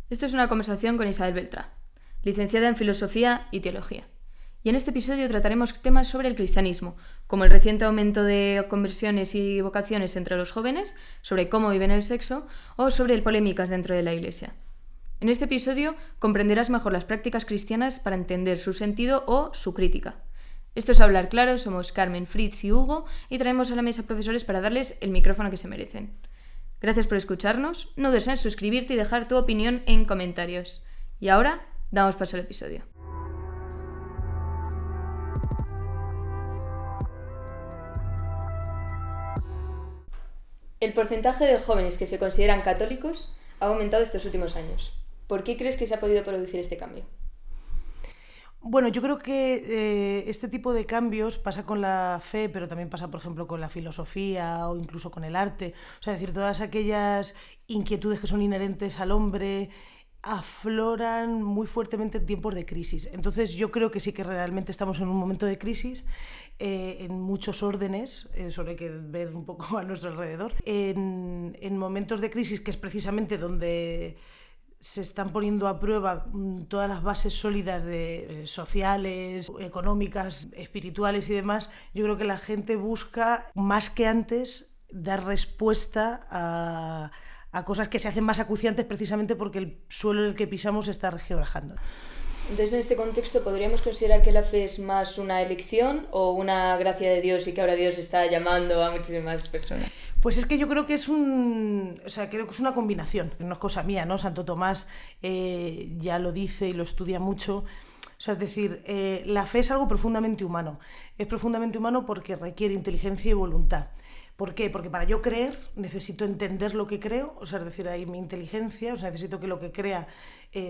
Esto es una conversación con Isabel Beltrán, licenciada en Filosofía y Teología. Y en este episodio trataremos temas sobre el cristianismo, como el reciente aumento de conversiones y vocaciones entre los jóvenes, sobre cómo viven el sexo o sobre polémicas dentro de la Iglesia. En este episodio comprenderás mejor las prácticas cristianas para entender su sentido o su crítica. Esto es Hablar Claro, somos Carmen, Fritz y Hugo y traemos a la mesa profesores para darles el micrófono que se merecen. Gracias por escucharnos, no dudes en suscribirte y dejar tu opinión en comentarios. Y ahora, damos paso al episodio. El porcentaje de jóvenes que se consideran católicos ha aumentado estos últimos años. ¿Por qué crees que se ha podido producir este cambio? Bueno, yo creo que este tipo de cambios pasa con la fe, pero también pasa, por ejemplo, con la filosofía o incluso con el arte. O sea, es decir, todas aquellas inquietudes que son inherentes al hombre afloran muy fuertemente en tiempos de crisis. Entonces yo creo que sí que realmente estamos en un momento de crisis en muchos órdenes, solo hay que ver un poco a nuestro alrededor, en momentos de crisis, que es precisamente donde se están poniendo a prueba todas las bases sólidas de sociales, económicas, espirituales y demás. Yo creo que la gente busca, más que antes, dar respuesta a cosas que se hacen más acuciantes precisamente porque el suelo en el que pisamos se está resquebrajando. Entonces, en este contexto, ¿podríamos considerar que la fe es más una elección o una gracia de Dios y que ahora Dios está llamando a muchísimas personas? Pues es que yo creo que es creo que es una combinación, no es cosa mía, ¿no? Santo Tomás ya lo dice y lo estudia mucho. O sea, es decir, la fe es algo profundamente humano. Es profundamente humano porque requiere inteligencia y voluntad. ¿Por qué? Porque para yo creer necesito entender lo que creo, o sea, es decir, hay mi inteligencia, o sea, necesito que lo que crea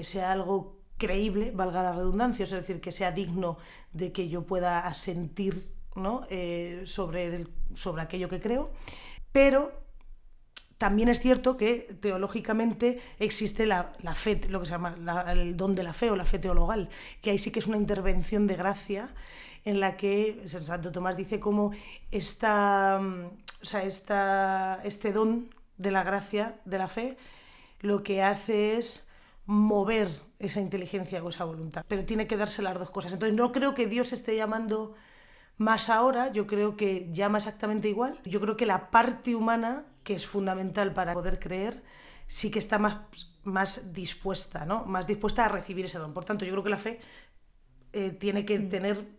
sea algo creíble, valga la redundancia, es decir, que sea digno de que yo pueda asentir, ¿no? sobre aquello que creo. Pero también es cierto que teológicamente existe la fe, lo que se llama el don de la fe o la fe teologal, que ahí sí que es una intervención de gracia en la que Santo Tomás dice cómo este don de la gracia, de la fe, lo que hace es mover esa inteligencia o esa voluntad. Pero tiene que darse las dos cosas. Entonces no creo que Dios esté llamando más ahora, yo creo que llama exactamente igual. Yo creo que la parte humana, que es fundamental para poder creer, sí que está más dispuesta, ¿no? Más dispuesta a recibir ese don. Por tanto, yo creo que la fe tiene que tener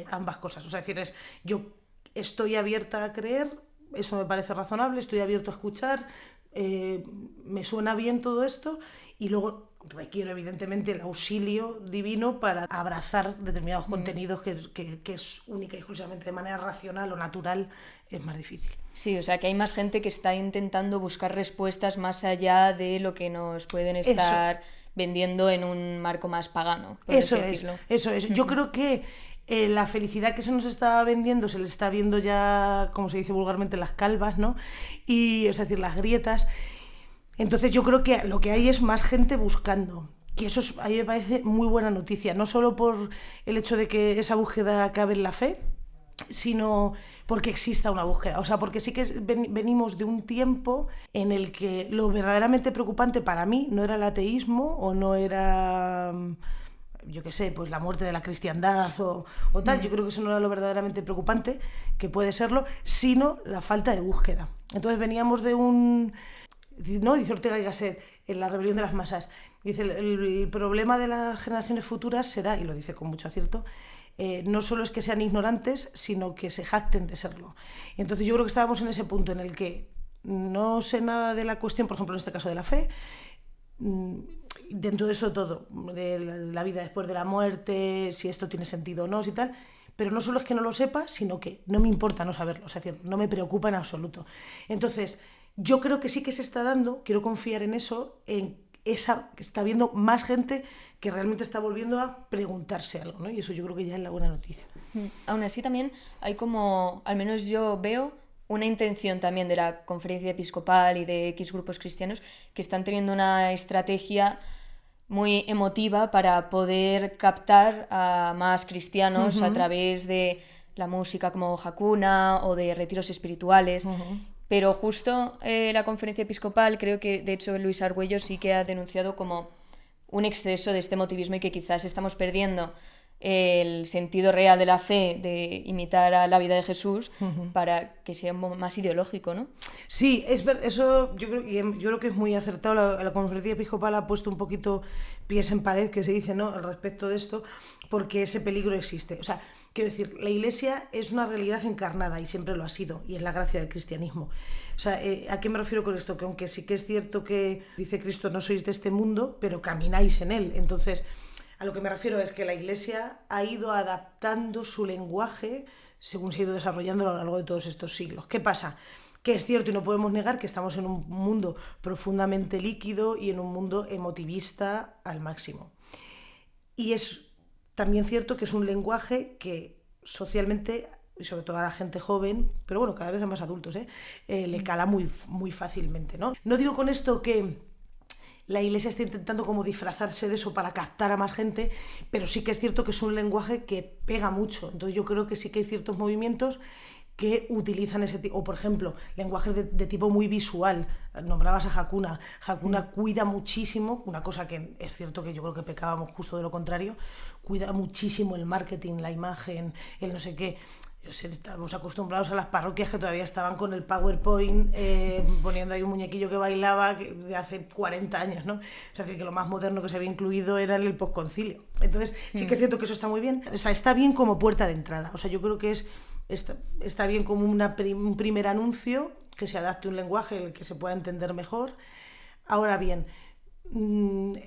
ambas cosas. O sea, es decir, yo estoy abierta a creer, eso me parece razonable, estoy abierto a escuchar, me suena bien todo esto, y luego requiero evidentemente el auxilio divino para abrazar determinados contenidos que es única y exclusivamente de manera racional o natural, es más difícil. Sí, o sea que hay más gente que está intentando buscar respuestas más allá de lo que nos pueden estar vendiendo en un marco más pagano, por así decirlo. Eso es. Yo creo que la felicidad que se nos está vendiendo se le está viendo ya, como se dice vulgarmente, las calvas, ¿no? Y, es decir, las grietas. Entonces yo creo que lo que hay es más gente buscando, que eso a mí me parece muy buena noticia, no solo por el hecho de que esa búsqueda acabe en la fe, sino porque exista una búsqueda. O sea, porque sí que venimos de un tiempo en el que lo verdaderamente preocupante para mí no era el ateísmo o no era, yo qué sé, pues la muerte de la cristiandad o tal. Yo creo que eso no era lo verdaderamente preocupante, que puede serlo, sino la falta de búsqueda. Entonces veníamos de no, dice Ortega y Gasset en La rebelión de las masas, dice el problema de las generaciones futuras será, y lo dice con mucho acierto, no solo es que sean ignorantes, sino que se jacten de serlo. Entonces yo creo que estábamos en ese punto en el que no sé nada de la cuestión, por ejemplo en este caso de la fe, dentro de eso todo, de la vida después de la muerte, si esto tiene sentido o no, si tal, pero no solo es que no lo sepa, sino que no me importa no saberlo, o sea, es decir, no me preocupa en absoluto. Entonces yo creo que sí que se está dando, quiero confiar en eso, que está habiendo más gente que realmente está volviendo a preguntarse algo, ¿no? Y eso yo creo que ya es la buena noticia. Aún así también hay como, al menos yo veo, una intención también de la Conferencia Episcopal y de X grupos cristianos que están teniendo una estrategia muy emotiva para poder captar a más cristianos a través de la música como Hakuna o de retiros espirituales. Pero justo la conferencia episcopal, creo que de hecho Luis Argüello sí que ha denunciado como un exceso de este motivismo y que quizás estamos perdiendo el sentido real de la fe, de imitar a la vida de Jesús, para que sea más ideológico, ¿no? Sí, eso yo creo que es muy acertado. La conferencia episcopal ha puesto un poquito pies en pared, que se dice, ¿no?, al respecto de esto, porque ese peligro existe. O sea, quiero decir, la Iglesia es una realidad encarnada y siempre lo ha sido, y es la gracia del cristianismo. O sea, ¿a qué me refiero con esto? Que aunque sí que es cierto que dice Cristo, no sois de este mundo, pero camináis en él. Entonces, a lo que me refiero es que la Iglesia ha ido adaptando su lenguaje según se ha ido desarrollando a lo largo de todos estos siglos. ¿Qué pasa? Que es cierto y no podemos negar que estamos en un mundo profundamente líquido y en un mundo emotivista al máximo. Y es también cierto que es un lenguaje que socialmente, y sobre todo a la gente joven, pero bueno, cada vez a más adultos, le cala muy, muy fácilmente, ¿no? No digo con esto que la Iglesia está intentando como disfrazarse de eso para captar a más gente, pero sí que es cierto que es un lenguaje que pega mucho. Entonces yo creo que sí que hay ciertos movimientos que utilizan ese tipo, o por ejemplo, lenguajes de tipo muy visual. Nombrabas a Hakuna. Hakuna cuida muchísimo, una cosa que es cierto que yo creo que pecábamos justo de lo contrario, cuida muchísimo el marketing, la imagen, el no sé qué. Estamos acostumbrados a las parroquias que todavía estaban con el PowerPoint poniendo ahí un muñequillo que bailaba de hace 40 años, ¿no? Es decir, que lo más moderno que se había incluido era el posconcilio. Entonces, sí que es cierto que eso está muy bien. O sea, está bien como puerta de entrada. O sea, yo creo que está bien como un primer anuncio, que se adapte a un lenguaje el que se pueda entender mejor. Ahora bien,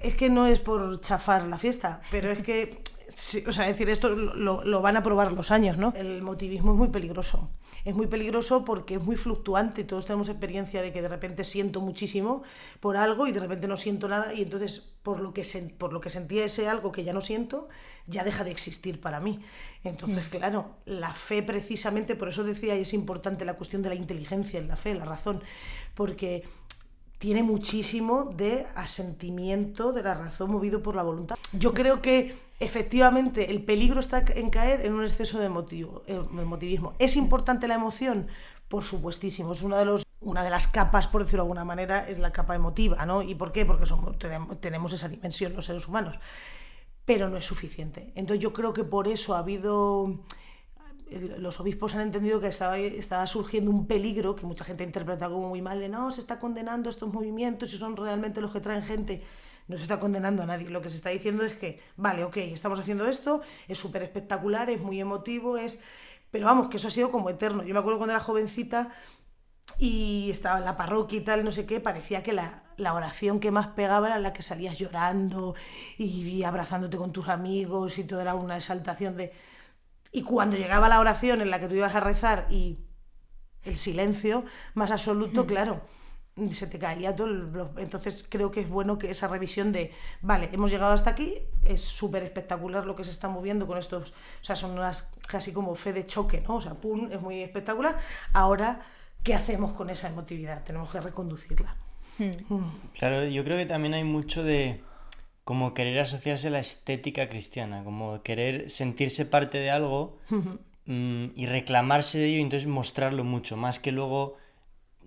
es que no es por chafar la fiesta, pero es que sí, o sea, es decir, esto lo van a probar los años, ¿no? El motivismo es muy peligroso. Es muy peligroso porque es muy fluctuante. Todos tenemos experiencia de que de repente siento muchísimo por algo y de repente no siento nada, y entonces por lo que sentía ese algo que ya no siento, ya deja de existir para mí. Entonces, claro, la fe precisamente, por eso decía, y es importante la cuestión de la inteligencia en la fe, la razón, porque tiene muchísimo de asentimiento de la razón movido por la voluntad. Yo creo que efectivamente el peligro está en caer en un exceso de emotivismo. ¿Es importante la emoción? Por supuestísimo. Es una de las capas, por decirlo de alguna manera, es la capa emotiva, ¿no? ¿Y por qué? Porque tenemos esa dimensión los seres humanos. Pero no es suficiente. Entonces yo creo que por eso ha habido... Los obispos han entendido que estaba surgiendo un peligro que mucha gente ha interpretado como muy mal, de no, se está condenando estos movimientos y son realmente los que traen gente. No se está condenando a nadie, lo que se está diciendo es que, vale, ok, estamos haciendo esto, es súper espectacular, es muy emotivo, pero vamos, que eso ha sido como eterno. Yo me acuerdo cuando era jovencita y estaba en la parroquia y tal, no sé qué, parecía que la oración que más pegaba era la que salías llorando y abrazándote con tus amigos y todo era una exaltación de... Y cuando llegaba la oración en la que tú ibas a rezar y el silencio más absoluto, claro, se te caía todo. Entonces creo que es bueno que esa revisión de, vale, hemos llegado hasta aquí, es súper espectacular lo que se está moviendo con estos, o sea, son unas casi como fe de choque, ¿no? O sea, pum, es muy espectacular. Ahora, ¿qué hacemos con esa emotividad? Tenemos que reconducirla. Claro, yo creo que también hay mucho de como querer asociarse a la estética cristiana, como querer sentirse parte de algo y reclamarse de ello y entonces mostrarlo mucho, más que luego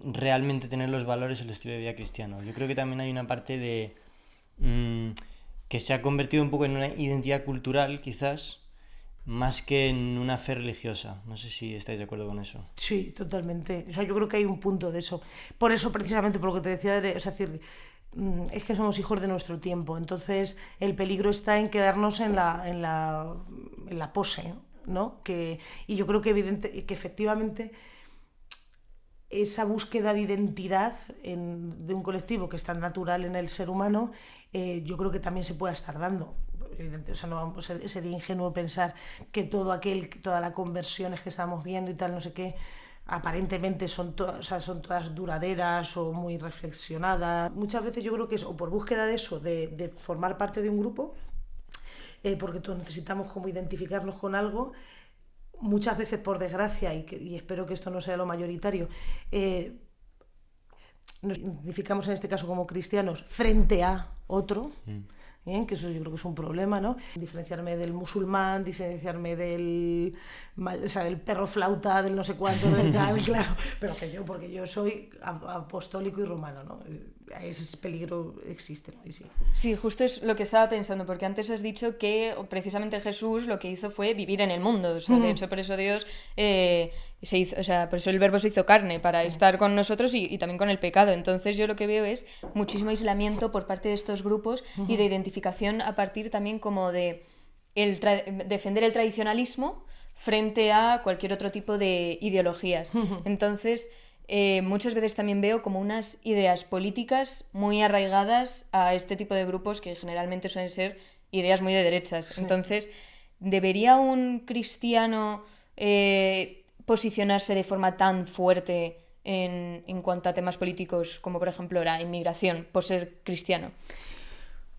realmente tener los valores o el estilo de vida cristiano. Yo creo que también hay una parte de que se ha convertido un poco en una identidad cultural, quizás, más que en una fe religiosa. No sé si estáis de acuerdo con eso. Sí, totalmente. O sea, yo creo que hay un punto de eso. Por eso, precisamente, por lo que te decía, o sea, es que somos hijos de nuestro tiempo, entonces el peligro está en quedarnos en la pose, ¿no? Y yo creo que efectivamente esa búsqueda de identidad de un colectivo que es tan natural en el ser humano, yo creo que también se puede estar dando. O sea, sería ingenuo pensar que todas las conversiones que estamos viendo y tal, no sé qué, aparentemente son todas duraderas o muy reflexionadas. Muchas veces yo creo que es o por búsqueda de eso, de formar parte de un grupo, porque todos necesitamos como identificarnos con algo. Muchas veces, por desgracia, y espero que esto no sea lo mayoritario, nos identificamos en este caso como cristianos frente a otro, que eso yo creo que es un problema, ¿no? Diferenciarme del musulmán, diferenciarme del perro flauta, del no sé cuánto, del tal, claro, pero porque yo soy apostólico y romano, ¿no? Ese peligro existe, ¿no? Y sí. Sí, justo es lo que estaba pensando, porque antes has dicho que precisamente Jesús lo que hizo fue vivir en el mundo, o sea, de hecho por eso Dios se hizo, o sea, por eso el verbo se hizo carne, para estar con nosotros y también con el pecado. Entonces yo lo que veo es muchísimo aislamiento por parte de estos grupos y de identificación a partir también como de defender el tradicionalismo frente a cualquier otro tipo de ideologías. Entonces muchas veces también veo como unas ideas políticas muy arraigadas a este tipo de grupos que generalmente suelen ser ideas muy de derechas. Sí. Entonces, ¿debería un cristiano posicionarse de forma tan fuerte en cuanto a temas políticos como por ejemplo la inmigración por ser cristiano?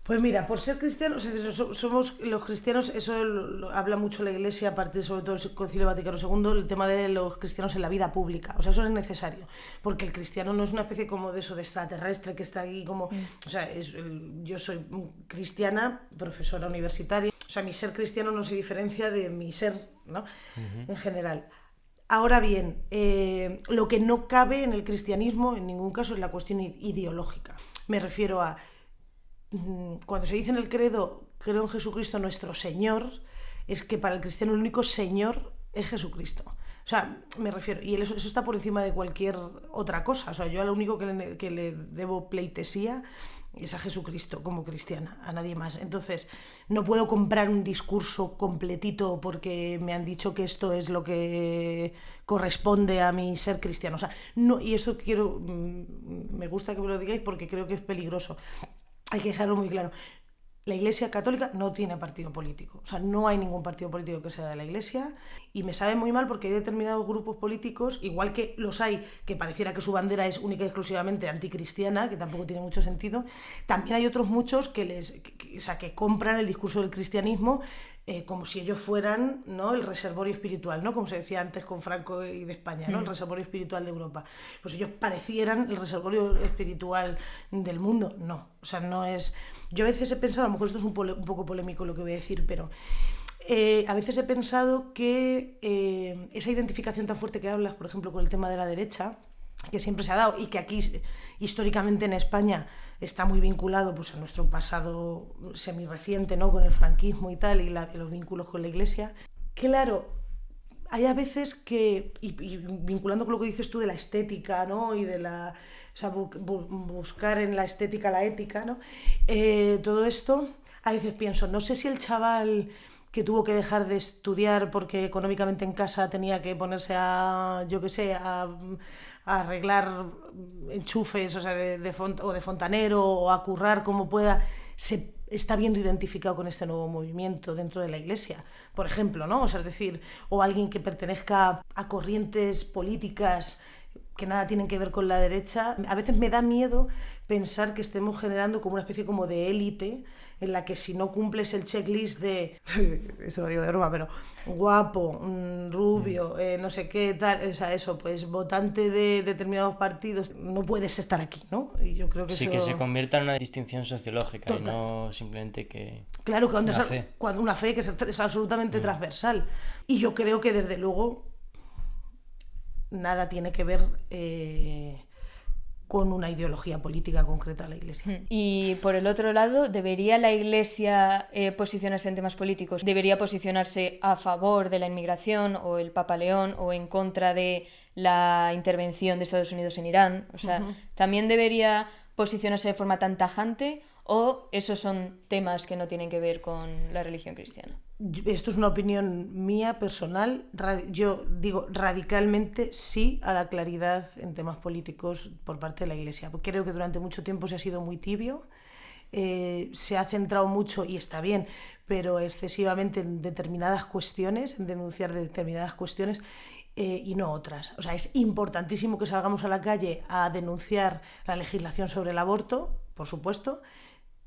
Pues mira, por ser cristianos, somos los cristianos, eso lo habla mucho la Iglesia, aparte sobre todo el Concilio Vaticano II, el tema de los cristianos en la vida pública. O sea, eso es necesario, porque el cristiano no es una especie como de eso, de extraterrestre que está ahí como... O sea, yo soy cristiana, profesora universitaria, o sea, mi ser cristiano no se diferencia de mi ser, ¿no? En general. Ahora bien, lo que no cabe en el cristianismo, en ningún caso, es la cuestión ideológica. Me refiero a... Cuando se dice en el credo, creo en Jesucristo nuestro Señor, es que para el cristiano el único Señor es Jesucristo. O sea, me refiero, y eso está por encima de cualquier otra cosa. O sea, yo a lo único que le debo pleitesía es a Jesucristo como cristiana, a nadie más. Entonces, no puedo comprar un discurso completito porque me han dicho que esto es lo que corresponde a mi ser cristiano. O sea, no, y esto me gusta que me lo digáis porque creo que es peligroso. Hay que dejarlo muy claro. La Iglesia Católica no tiene partido político. O sea, no hay ningún partido político que sea de la Iglesia. Y me sabe muy mal porque hay determinados grupos políticos, igual que los hay, que pareciera que su bandera es única y exclusivamente anticristiana, que tampoco tiene mucho sentido. También hay otros muchos que compran el discurso del cristianismo como si ellos fueran, ¿no?, el reservorio espiritual, ¿no?, como se decía antes con Franco y de España, ¿no?, el reservorio espiritual de Europa. Pues ellos parecieran el reservorio espiritual del mundo. No, o sea, no es... Yo a veces he pensado, a lo mejor esto es un poco polémico lo que voy a decir, pero a veces he pensado que esa identificación tan fuerte que hablas, por ejemplo, con el tema de la derecha, que siempre se ha dado y que aquí históricamente en España está muy vinculado pues a nuestro pasado semirreciente, ¿no?, con el franquismo y tal, y los vínculos con la Iglesia. Claro, hay a veces que, y vinculando con lo que dices tú de la estética, ¿no?, y de la... O sea, buscar en la estética la ética, ¿no? Todo esto, a veces pienso, no sé si el chaval que tuvo que dejar de estudiar porque económicamente en casa tenía que ponerse a, yo qué sé, a arreglar enchufes, o sea, de fontanero, o a currar como pueda, se está viendo identificado con este nuevo movimiento dentro de la Iglesia, por ejemplo, ¿no? O sea, es decir, o alguien que pertenezca a corrientes políticas que nada tienen que ver con la derecha. A veces me da miedo pensar que estemos generando como una especie como de élite en la que si no cumples el checklist de, esto lo digo de broma, pero guapo, rubio, no sé qué, tal, o sea, eso, pues votante de determinados partidos, no puedes estar aquí, ¿no? Y yo creo que sí, eso... que se convierta en una distinción sociológica. Total. Y no simplemente que... Claro, cuando una fe que es absolutamente transversal. Y yo creo que desde luego nada tiene que ver con una ideología política concreta de la Iglesia. Y por el otro lado, ¿debería la Iglesia posicionarse en temas políticos? ¿Debería posicionarse a favor de la inmigración o el Papa León o en contra de la intervención de Estados Unidos en Irán? O sea, ¿también debería posicionarse de forma tan tajante o esos son temas que no tienen que ver con la religión cristiana? Esto es una opinión mía personal. Yo digo radicalmente sí a la claridad en temas políticos por parte de la Iglesia. Creo que durante mucho tiempo se ha sido muy tibio, se ha centrado mucho, y está bien, pero excesivamente en determinadas cuestiones, en denunciar determinadas cuestiones y no otras. O sea, es importantísimo que salgamos a la calle a denunciar la legislación sobre el aborto, por supuesto,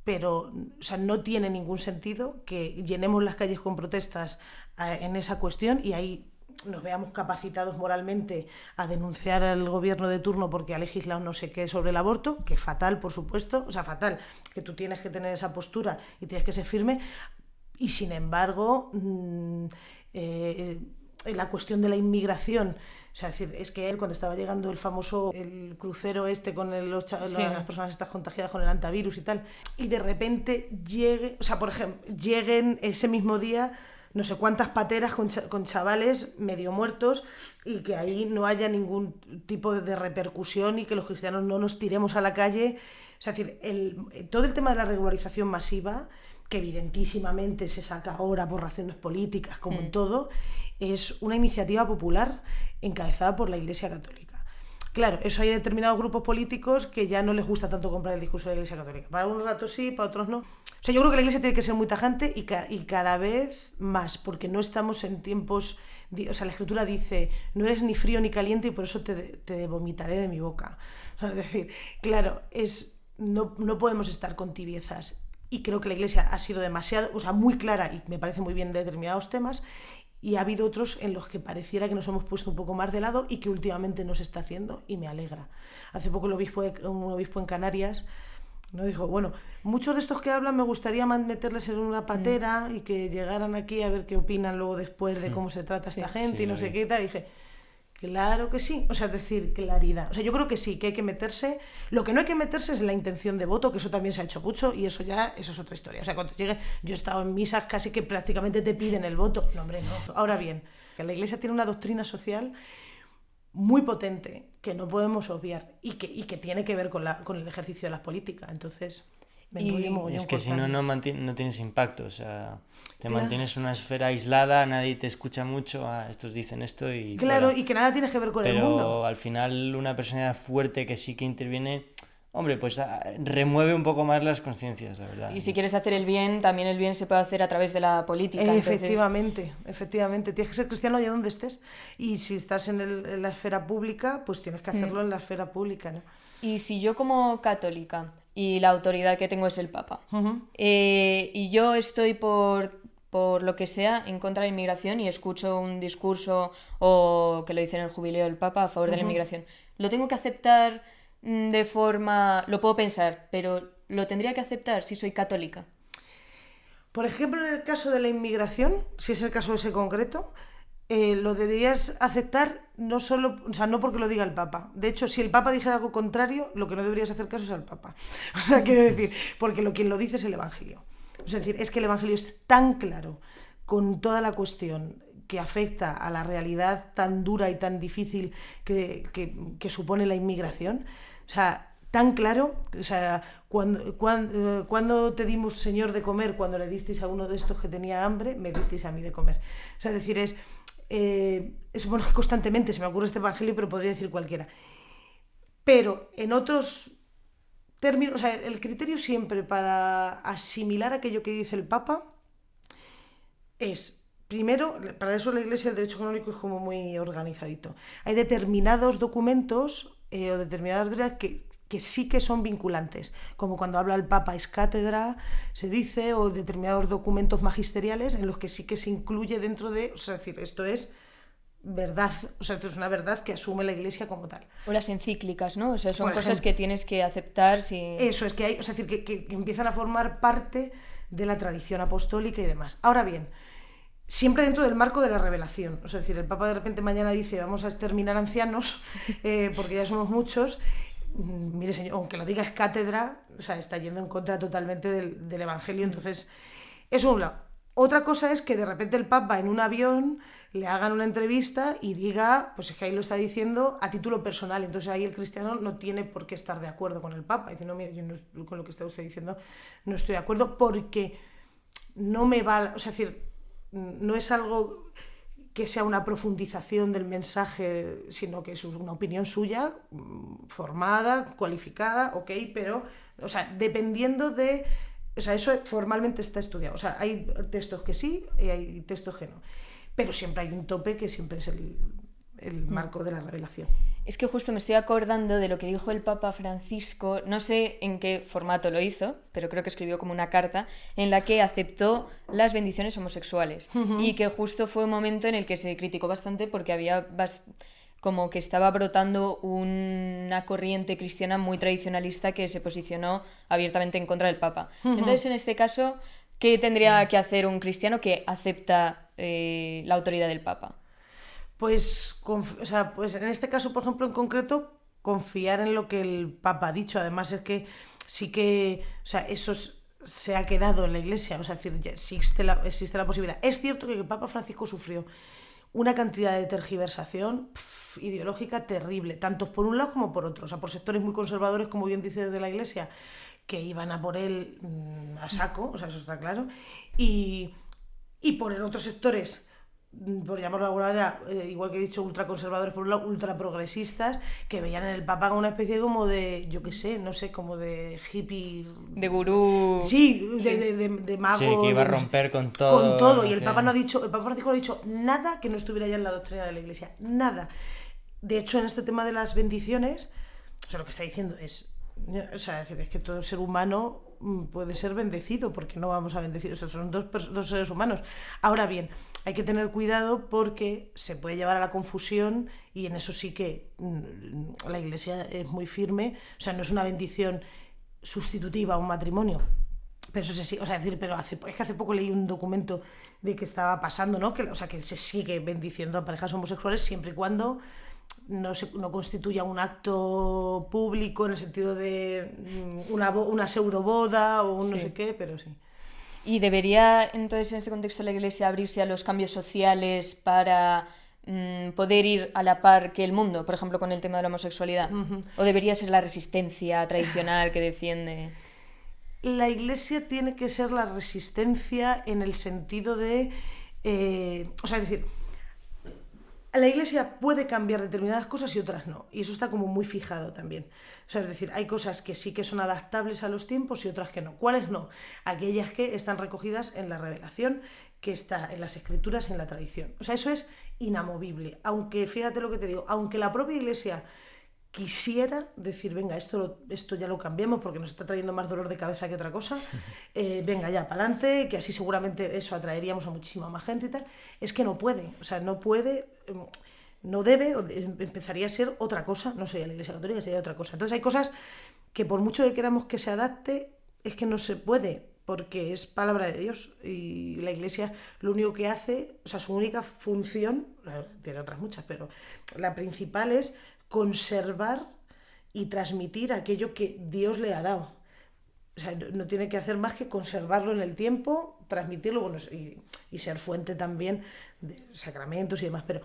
pero o sea, no tiene ningún sentido que llenemos las calles con protestas en esa cuestión y hay nos veamos capacitados moralmente a denunciar al gobierno de turno porque ha legislado no sé qué sobre el aborto, que fatal, por supuesto, o sea, fatal, que tú tienes que tener esa postura y tienes que ser firme, y sin embargo, la cuestión de la inmigración, o sea, es que él, cuando estaba llegando el crucero con las personas estas contagiadas con el antivirus y tal, y de repente lleguen ese mismo día no sé cuántas pateras con chavales medio muertos, y que ahí no haya ningún tipo de repercusión y que los cristianos no nos tiremos a la calle. O sea, es decir, todo el tema de la regularización masiva, que evidentísimamente se saca ahora por razones políticas, como en todo, es una iniciativa popular encabezada por la Iglesia Católica. Claro, eso hay determinados grupos políticos que ya no les gusta tanto comprar el discurso de la Iglesia Católica. Para unos ratos sí, para otros no. O sea, yo creo que la Iglesia tiene que ser muy tajante y cada vez más, porque no estamos en tiempos... O sea, la Escritura dice, no eres ni frío ni caliente y por eso te vomitaré de mi boca. O sea, es decir, claro, no podemos estar con tibiezas. Y creo que la Iglesia ha sido demasiado, o sea, muy clara, y me parece muy bien de determinados temas, y ha habido otros en los que pareciera que nos hemos puesto un poco más de lado y que últimamente no se está haciendo, y me alegra. Hace poco un obispo en Canarias dijo, bueno, muchos de estos que hablan me gustaría meterles en una patera y que llegaran aquí a ver qué opinan luego después de cómo se trata esta gente y no sé qué y tal. Y dije, claro que sí, o sea, es decir, claridad. O sea, yo creo que sí, que hay que meterse. Lo que no hay que meterse es en la intención de voto, que eso también se ha hecho mucho, y eso es otra historia. O sea, cuando llegue, yo he estado en misas casi que prácticamente te piden el voto. No, hombre, no. Ahora bien, que la Iglesia tiene una doctrina social muy potente que no podemos obviar y que tiene que ver con el ejercicio de las políticas. Entonces, es que si no, no tienes impacto. O sea, te mantienes una esfera aislada, nadie te escucha mucho, estos dicen esto y claro, fuera. Y que nada tiene que ver con el mundo. Pero al final una personalidad fuerte que sí que interviene, hombre, pues remueve un poco más las conciencias, la verdad. Y si quieres hacer el bien, también el bien se puede hacer a través de la política. Efectivamente. Tienes que ser cristiano allá donde estés. Y si estás en la esfera pública, pues tienes que hacerlo en la esfera pública, ¿no? Y si yo, como católica, y la autoridad que tengo es el Papa, y yo estoy por lo que sea en contra de la inmigración y escucho un discurso o que lo dice en el jubileo del Papa a favor de la inmigración, ¿lo tengo que aceptar de forma... Lo puedo pensar, pero ¿lo tendría que aceptar si soy católica? Por ejemplo, en el caso de la inmigración, si es el caso ese concreto, lo deberías aceptar no porque lo diga el Papa. De hecho, si el Papa dijera algo contrario, lo que no deberías hacer caso es al Papa. O sea, quiero decir, porque quien lo dice es el Evangelio. Es decir, es que el Evangelio es tan claro con toda la cuestión que afecta a la realidad tan dura y tan difícil que supone la inmigración. O sea, tan claro, o sea, cuando te dimos, Señor, de comer, cuando le disteis a uno de estos que tenía hambre, me disteis a mí de comer. O sea, es decir, bueno, constantemente se me ocurre este evangelio, pero podría decir cualquiera. Pero en otros términos, o sea, el criterio siempre para asimilar aquello que dice el Papa es... Primero, para eso la Iglesia, el derecho canónico es como muy organizadito. Hay determinados documentos o determinadas reglas que sí que son vinculantes, como cuando habla el Papa es cátedra, se dice, o determinados documentos magisteriales en los que sí que se incluye dentro de... O sea, es decir, esto es verdad, o sea, esto es una verdad que asume la Iglesia como tal. O las encíclicas, ¿no? O sea, son cosas que tienes que aceptar si... Eso, es que hay, o sea, es decir, que empiezan a formar parte de la tradición apostólica y demás. Ahora bien, siempre dentro del marco de la revelación. O sea, es decir, el Papa de repente mañana dice vamos a exterminar ancianos porque ya somos muchos. Mire, señor, aunque lo diga es cátedra, o sea, está yendo en contra totalmente del Evangelio. Entonces, eso un lado. Otra cosa es que de repente el Papa en un avión le hagan una entrevista y diga, pues es que ahí lo está diciendo a título personal. Entonces ahí el cristiano no tiene por qué estar de acuerdo con el Papa. Dice, no, mire, yo no, con lo que está usted diciendo no estoy de acuerdo porque no me va... O sea, es decir, no es algo que sea una profundización del mensaje, sino que es una opinión suya, formada, cualificada, ok, pero, o sea, dependiendo de... O sea, eso formalmente está estudiado. O sea, hay textos que sí y hay textos que no. Pero siempre hay un tope que siempre es el marco de la revelación. Es que justo me estoy acordando de lo que dijo el Papa Francisco, no sé en qué formato lo hizo, pero creo que escribió como una carta en la que aceptó las bendiciones homosexuales y que justo fue un momento en el que se criticó bastante porque había como que estaba brotando una corriente cristiana muy tradicionalista que se posicionó abiertamente en contra del Papa. Entonces, en este caso, ¿qué tendría que hacer un cristiano que acepta la autoridad del Papa? Pues en este caso, por ejemplo, en concreto, confiar en lo que el Papa ha dicho. Además es que sí que, eso se ha quedado en la Iglesia, es decir, ya existe la posibilidad. Es cierto que el Papa Francisco sufrió una cantidad de tergiversación ideológica terrible, tanto por un lado como por otro, por sectores muy conservadores, como bien dices, de la Iglesia, que iban a por él a saco, eso está claro, y por en otros sectores, por llamarlo de alguna manera, igual que he dicho, ultraconservadores por un lado, ultraprogresistas, que veían en el Papa como una especie como de, yo qué sé, no sé, como de hippie... De gurú... Sí, de mago... Sí, que iba a romper con todo. Con todo, y el Papa Francisco no ha dicho nada que no estuviera ya en la doctrina de la Iglesia, nada. De hecho, en este tema de las bendiciones, lo que está diciendo es... es que todo ser humano puede ser bendecido, porque no vamos a bendecir, son dos seres humanos. Ahora bien, hay que tener cuidado porque se puede llevar a la confusión, y en eso sí que la Iglesia es muy firme. No es una bendición sustitutiva a un matrimonio, pero eso sí, pero es que hace poco leí un documento de que estaba pasando, ¿no? Que se sigue bendiciendo a parejas homosexuales siempre y cuando no constituya un acto público en el sentido de una pseudo boda o un no sé qué, pero sí. ¿Y debería entonces en este contexto la Iglesia abrirse a los cambios sociales para poder ir a la par que el mundo, por ejemplo con el tema de la homosexualidad? ¿O debería ser la resistencia tradicional que defiende? La Iglesia tiene que ser la resistencia en el sentido de... es decir, la Iglesia puede cambiar determinadas cosas y otras no, y eso está como muy fijado también. Es decir, hay cosas que sí que son adaptables a los tiempos y otras que no. ¿Cuáles no? Aquellas que están recogidas en la revelación, que está en las escrituras y en la tradición. Eso es inamovible. Aunque, fíjate lo que te digo, aunque la propia Iglesia quisiera decir, venga, esto ya lo cambiamos porque nos está trayendo más dolor de cabeza que otra cosa, venga ya, para adelante, que así seguramente eso atraeríamos a muchísima más gente y tal, es que no puede, no puede, no debe, empezaría a ser otra cosa, no sería la Iglesia Católica, sería otra cosa. Entonces hay cosas que por mucho que queramos que se adapte, es que no se puede, porque es palabra de Dios, y la Iglesia lo único que hace, su única función, tiene otras muchas, pero la principal es conservar y transmitir aquello que Dios le ha dado. No tiene que hacer más que conservarlo en el tiempo, transmitirlo, y ser fuente también de sacramentos y demás, pero,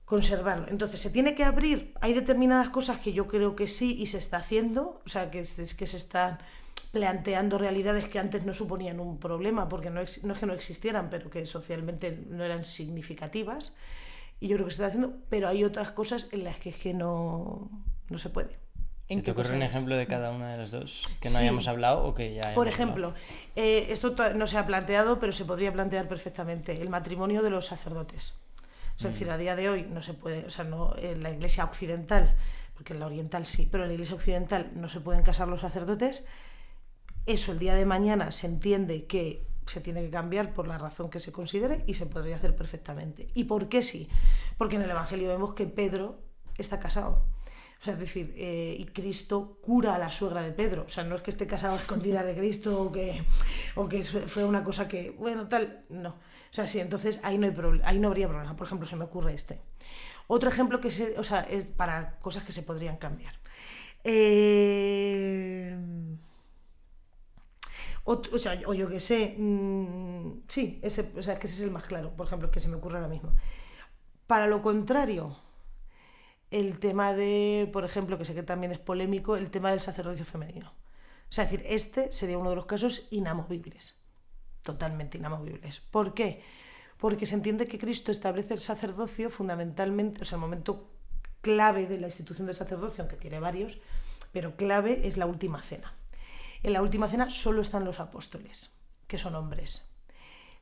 conservarlo. Entonces, ¿se tiene que abrir? Hay determinadas cosas que yo creo que sí, y se está haciendo, que se están planteando realidades que antes no suponían un problema, porque no es que no existieran, pero que socialmente no eran significativas. Y yo creo que se está haciendo, pero hay otras cosas en las que es que no se puede. ¿Se te ocurre un ejemplo de cada una de las dos que no hayamos hablado o que ya hayamos Por ejemplo, esto no se ha planteado, pero se podría plantear perfectamente, el matrimonio de los sacerdotes. Es decir, a día de hoy no se puede, no, en la Iglesia occidental, porque en la oriental sí, pero en la Iglesia occidental no se pueden casar los sacerdotes. Eso el día de mañana se entiende que se tiene que cambiar por la razón que se considere, y se podría hacer perfectamente. ¿Y por qué sí? Porque en el Evangelio vemos que Pedro está casado. Es decir, y Cristo cura a la suegra de Pedro. No es que esté casado a escondidas de Cristo o que fue una cosa que, bueno, tal, no. Sí, entonces ahí no habría problema. Por ejemplo, se me ocurre este. Otro ejemplo que es para cosas que se podrían cambiar. O yo qué sé, sí, es que ese es el más claro, por ejemplo, que se me ocurre ahora mismo. Para lo contrario, el tema de, por ejemplo, que sé que también es polémico, el tema del sacerdocio femenino. Es decir, este sería uno de los casos inamovibles, totalmente inamovibles. ¿Por qué? Porque se entiende que Cristo establece el sacerdocio fundamentalmente, el momento clave de la institución del sacerdocio, aunque tiene varios, pero clave es la última cena. En la última cena solo están los apóstoles, que son hombres.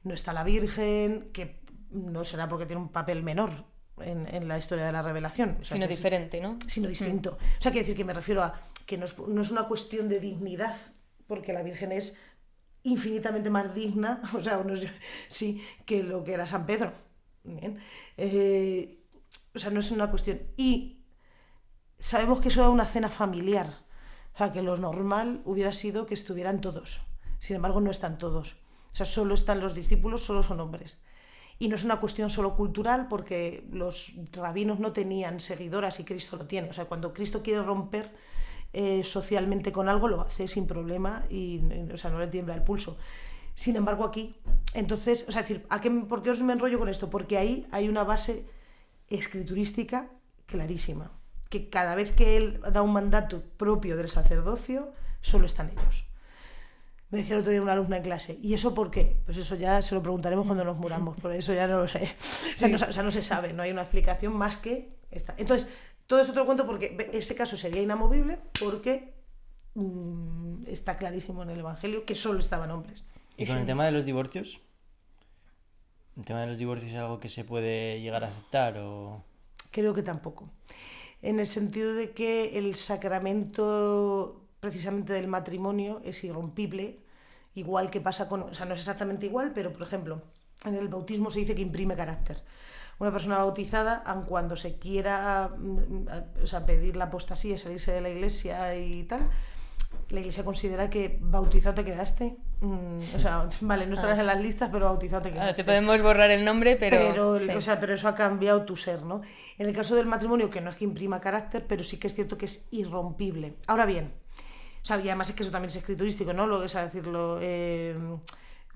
No está la Virgen, que no será porque tiene un papel menor, en la historia de la revelación. O sea, sino diferente, ¿no? Sino distinto. O sea, quiero decir que me refiero a que no es una cuestión de dignidad, porque la Virgen es infinitamente más digna, o sea, sí, que lo que era San Pedro. Bien. O sea, no es una cuestión. Y sabemos que eso era una cena familiar. O sea, que lo normal hubiera sido que estuvieran todos. Sin embargo, no están todos. O sea, solo están los discípulos, solo son hombres. Y no es una cuestión solo cultural, porque los rabinos no tenían seguidoras y Cristo lo tiene. O sea, cuando Cristo quiere romper socialmente con algo, lo hace sin problema y, o sea, no le tiembla el pulso. Sin embargo, aquí, entonces, o sea, decir, ¿por qué os me enrollo con esto? Porque ahí hay una base escriturística clarísima, que cada vez que él da un mandato propio del sacerdocio, solo están ellos. Me decía el otro día una alumna en clase, ¿y eso por qué? Pues eso ya se lo preguntaremos cuando nos muramos, por eso ya no lo sé. Sí. O sea, no se sabe, no hay una explicación más que esta. Entonces, todo esto te lo cuento porque ese caso sería inamovible, porque está clarísimo en el Evangelio que solo estaban hombres. ¿Y con el tema de los divorcios? ¿El tema de los divorcios es algo que se puede llegar a aceptar o...? Creo que tampoco. En el sentido de que el sacramento precisamente del matrimonio es irrompible, igual que pasa con... O sea, no es exactamente igual, pero, por ejemplo, en el bautismo se dice que imprime carácter. Una persona bautizada, aun cuando se quiera pedir la apostasía, salirse de la iglesia y tal, la iglesia considera que bautizado te quedaste. O sea, vale, no estarás en las listas, pero bautizado te quedaste. Te podemos borrar el nombre, pero sí. O sea, pero eso ha cambiado tu ser, ¿no? En el caso del matrimonio, que no es que imprima carácter, pero sí que es cierto que es irrompible. Ahora bien, o sea, y además es que eso también es escriturístico, ¿no? O sea, decirlo...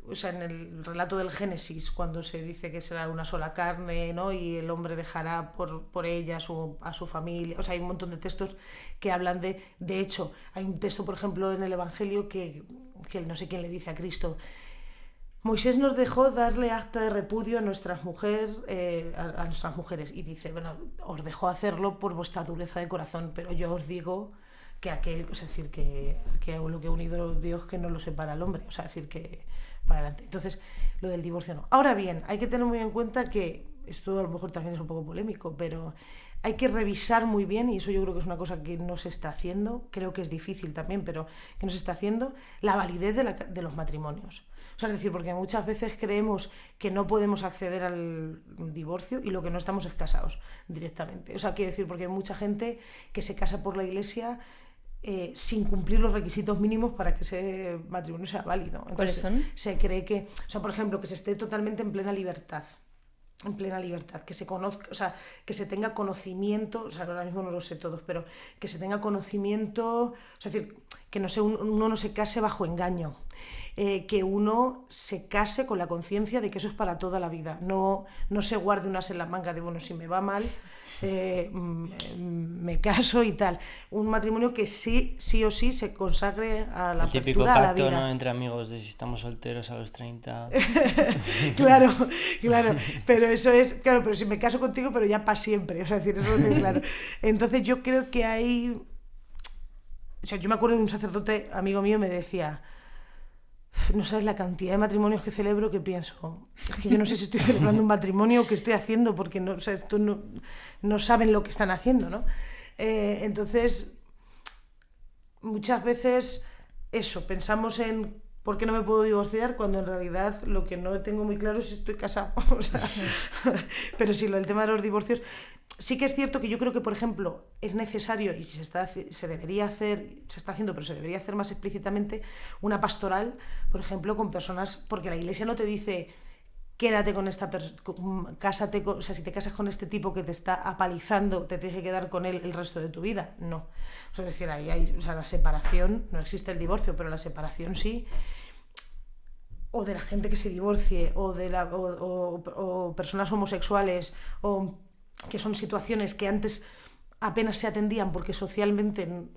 O sea, en el relato del Génesis, cuando se dice que será una sola carne, ¿no? Y el hombre dejará por ella a su familia. O sea, hay un montón de textos que hablan de... De hecho, hay un texto, por ejemplo, en el Evangelio que no sé quién le dice a Cristo: Moisés nos dejó darle acta de repudio a nuestras mujeres, y dice, bueno, os dejó hacerlo por vuestra dureza de corazón, pero yo os digo que aquel, es decir, que lo que ha unido Dios, que no lo separa el hombre, o sea, decir que para adelante. Entonces, lo del divorcio no. Ahora bien, hay que tener muy en cuenta que esto a lo mejor también es un poco polémico, pero hay que revisar muy bien, y eso yo creo que es una cosa que no se está haciendo, creo que es difícil también, pero que no se está haciendo, la validez de los matrimonios. O sea, es decir, porque muchas veces creemos que no podemos acceder al divorcio y lo que no estamos es casados directamente. O sea, quiero decir, porque hay mucha gente que se casa por la iglesia sin cumplir los requisitos mínimos para que ese matrimonio sea válido. Entonces, ¿cuáles son? Se cree que, o sea, por ejemplo, que se esté totalmente en plena libertad, que se conozca, o sea, que se tenga conocimiento, o sea, ahora mismo no lo sé todos, pero que se tenga conocimiento, o sea, es decir, que no sé, uno no se case bajo engaño, que uno se case con la conciencia de que eso es para toda la vida, no se guarde unas en la manga de, bueno, si me va mal, me caso y tal. Un matrimonio que sí o sí se consagre a la apertura a la vida. El típico pacto, ¿no?, entre amigos de si estamos solteros a los 30. Claro, pero eso es, claro, pero si me caso contigo, pero ya para siempre, o sea, decir, eso lo tengo claro. Entonces yo creo que hay, o sea, yo me acuerdo de un sacerdote amigo mío me decía: no sabes la cantidad de matrimonios que celebro, que pienso, es que yo no sé si estoy celebrando un matrimonio o qué estoy haciendo, porque no, o sea, esto no saben lo que están haciendo, ¿no? Entonces, muchas veces eso, pensamos en ¿por qué no me puedo divorciar?, cuando en realidad lo que no tengo muy claro es si estoy casado. O sea, pero sí, el tema de los divorcios, sí que es cierto que yo creo que, por ejemplo, es necesario, y se debería hacer, se está haciendo, pero se debería hacer más explícitamente, una pastoral, por ejemplo, con personas, porque la iglesia no te dice quédate con esta persona, cásate con, o sea, si te casas con este tipo que te está apalizando, te tienes que quedar con él el resto de tu vida. No. O sea, es decir, ahí hay, o sea, la separación, no existe el divorcio, pero la separación sí. O de la gente que se divorcie, o personas homosexuales, o que son situaciones que antes apenas se atendían porque socialmente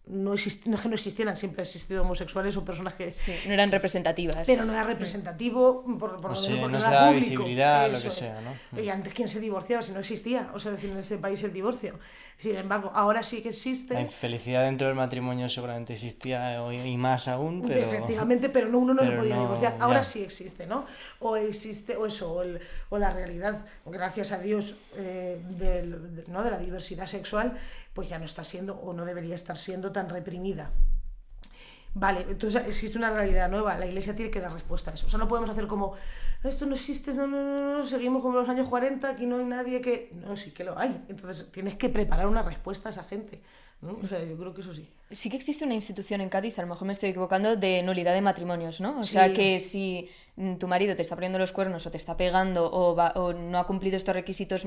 no es que no existieran, siempre han existido homosexuales o personas que... Sí, no eran representativas. Pero no era representativo, por lo menos porque no se era daba público. visibilidad, Eso lo que es. sea, ¿no? Y antes, ¿quién se divorciaba si no existía? O sea, decir, en este país el divorcio. Sin embargo, ahora sí que existe. La infelicidad dentro del matrimonio seguramente existía y más aún, pero... Efectivamente, pero uno no se podía no, divorciar. Ahora ya. sí existe, ¿no? O existe, o eso, o la realidad, gracias a Dios, ¿no? de la diversidad sexual, pues ya no está siendo, o no debería estar siendo tan reprimida. Vale, entonces existe una realidad nueva, la Iglesia tiene que dar respuesta a eso. O sea, no podemos hacer como, esto no existe, no, seguimos como en los años 40, aquí no hay nadie que... No, sí que lo hay. Entonces tienes que preparar una respuesta a esa gente, ¿no? O sea, yo creo que eso sí. Sí que existe una institución en Cádiz, a lo mejor me estoy equivocando, de nulidad de matrimonios, ¿no? O Sí. sea, que si tu marido te está poniendo los cuernos o te está pegando o no ha cumplido estos requisitos